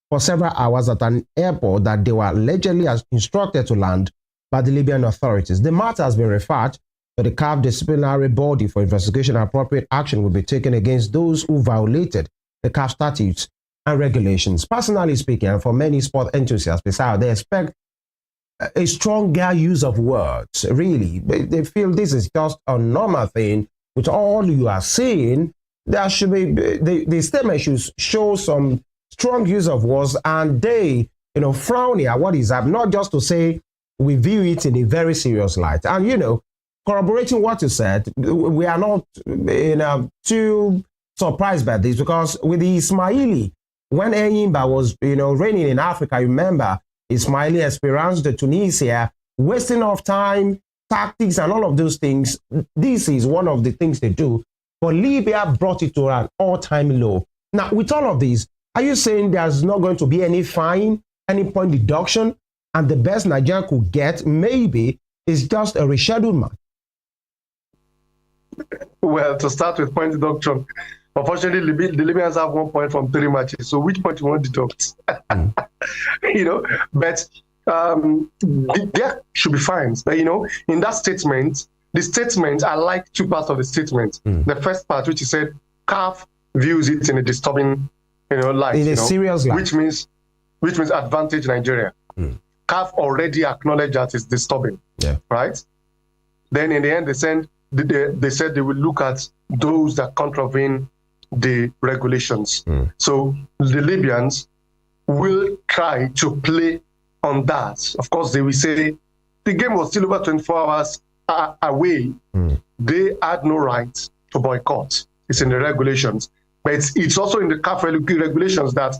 for several hours at an airport that they were allegedly instructed to land by the Libyan authorities. The matter has been referred to the CAF disciplinary body for investigation, and appropriate action will be taken against those who violated the CAF statutes and regulations. Personally speaking, and for many sport enthusiasts, they expect a stronger use of words, really. They feel this is just a normal thing. With all you are saying, there should be, the statement should show some strong use of words, and they, frowning at what is happening, not just to say we view it in a very serious light. And, corroborating what you said, we are not too surprised by this, because with the Ismaili, when Enyimba was, reigning in Africa, remember, Ismaili experienced the Tunisia, wasting of time, tactics, and all of those things. This is one of the things they do. But Libya brought it to an all-time low. Now, with all of this, are you saying there's not going to be any fine, any point deduction, and the best Nigeria could get maybe is just a rescheduled match? Well, to start with point deduction, unfortunately, the Libyans have 1 point from 3 matches. So which point you want to deduct? But there should be fines. But, in that statement, the statement, I like 2 parts of the statement. The first part, which he said, CAF views it in a disturbing, light. In a serious light. Which means advantage Nigeria. CAF already acknowledged that it's disturbing. Yeah. Right? Then in the end, they said they will look at those that contravene the regulations. So the Libyans will try to play on that. Of course, they will say the game was still over 24 hours away. They had no right to boycott. It's in the regulations. But it's also in the CAF regulations that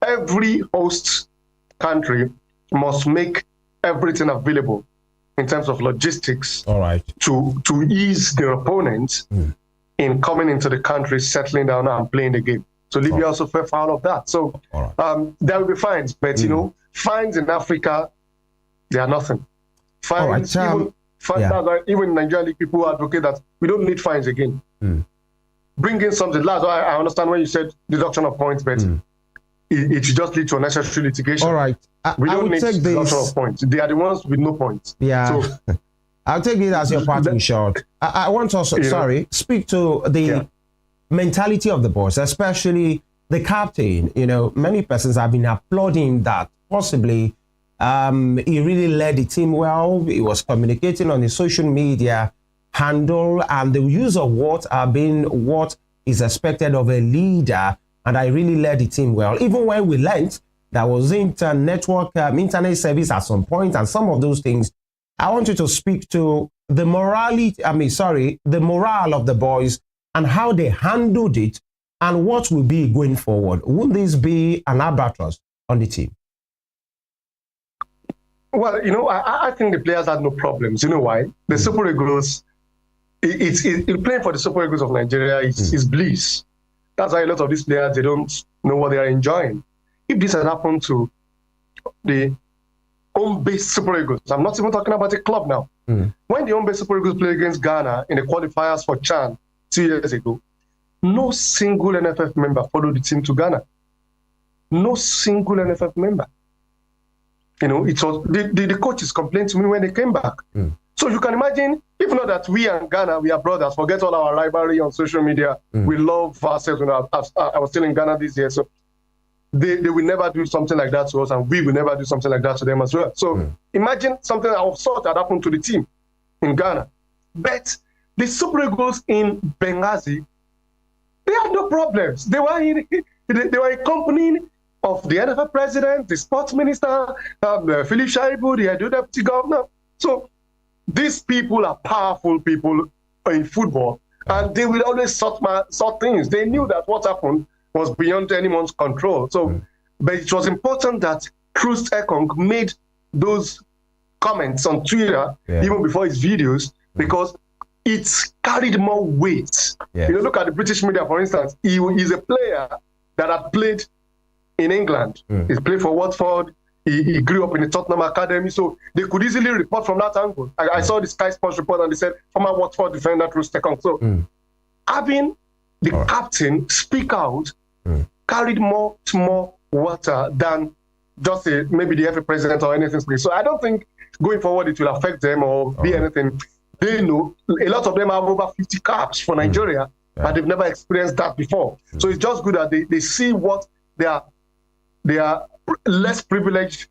every host country must make everything available in terms of logistics, to ease their opponents in coming into the country, settling down and playing the game. So Libya also fell foul of that. So there will be fines, but fines in Africa, they are nothing. Fines, even Nigerian league people advocate that we don't need fines again. Bring in something. I understand when you said deduction of points, but it should just lead to unnecessary litigation. All right. We don't need deduction of points. They are the ones with no points. Yeah. So, I'll take it as your parting shot. I want to also, speak to the mentality of the boys, especially the captain. Many persons have been applauding that. Possibly, he really led the team well. He was communicating on the social media handle, and the use of what have been what is expected of a leader. And I really led the team well. Even when we learned there was internet service at some point and some of those things, I want you to speak to the the morale of the boys and how they handled it and what will be going forward. Would this be an albatross on the team? Well, I think the players had no problems. You know why? The Super Eagles, playing for the Super Eagles of Nigeria is bliss. That's why a lot of these players, they don't know what they are enjoying. If this had happened to the home-based Super Eagles, I'm not even talking about the club now. When the home-based Super Eagles played against Ghana in the qualifiers for CHAN 2 years ago, no single NFF member followed the team to Ghana. No single NFF member. You know, it was the coaches complained to me when they came back. So you can imagine, if not that we and Ghana, we are brothers, forget all our rivalry on social media. We love ourselves. You know, I was still in Ghana this year, so they will never do something like that to us, and we will never do something like that to them as well. So imagine something of sort that happened to the team in Ghana. But the Super Eagles in Benghazi, they had no problems. They were in company of the NFL president, the sports minister, Philip Shaibu, the deputy governor. So these people are powerful people in football, and they will always sort things. They knew that what happened was beyond anyone's control. So, but it was important that Troost Ekong made those comments on Twitter, even before his videos, because it's carried more weight. You know, look at the British media, for instance. He's a player that had played in England. He's played for Watford. He grew up in the Tottenham Academy, so they could easily report from that angle. I saw the Sky Sports report, and they said former Watford defender Troost Ekong. So having the captain speak out carried more water than just maybe the FA president or anything. So I don't think going forward it will affect them or be anything. They know a lot of them have over 50 caps for Nigeria, but they've never experienced that before. So it's just good that they see what they are less privileged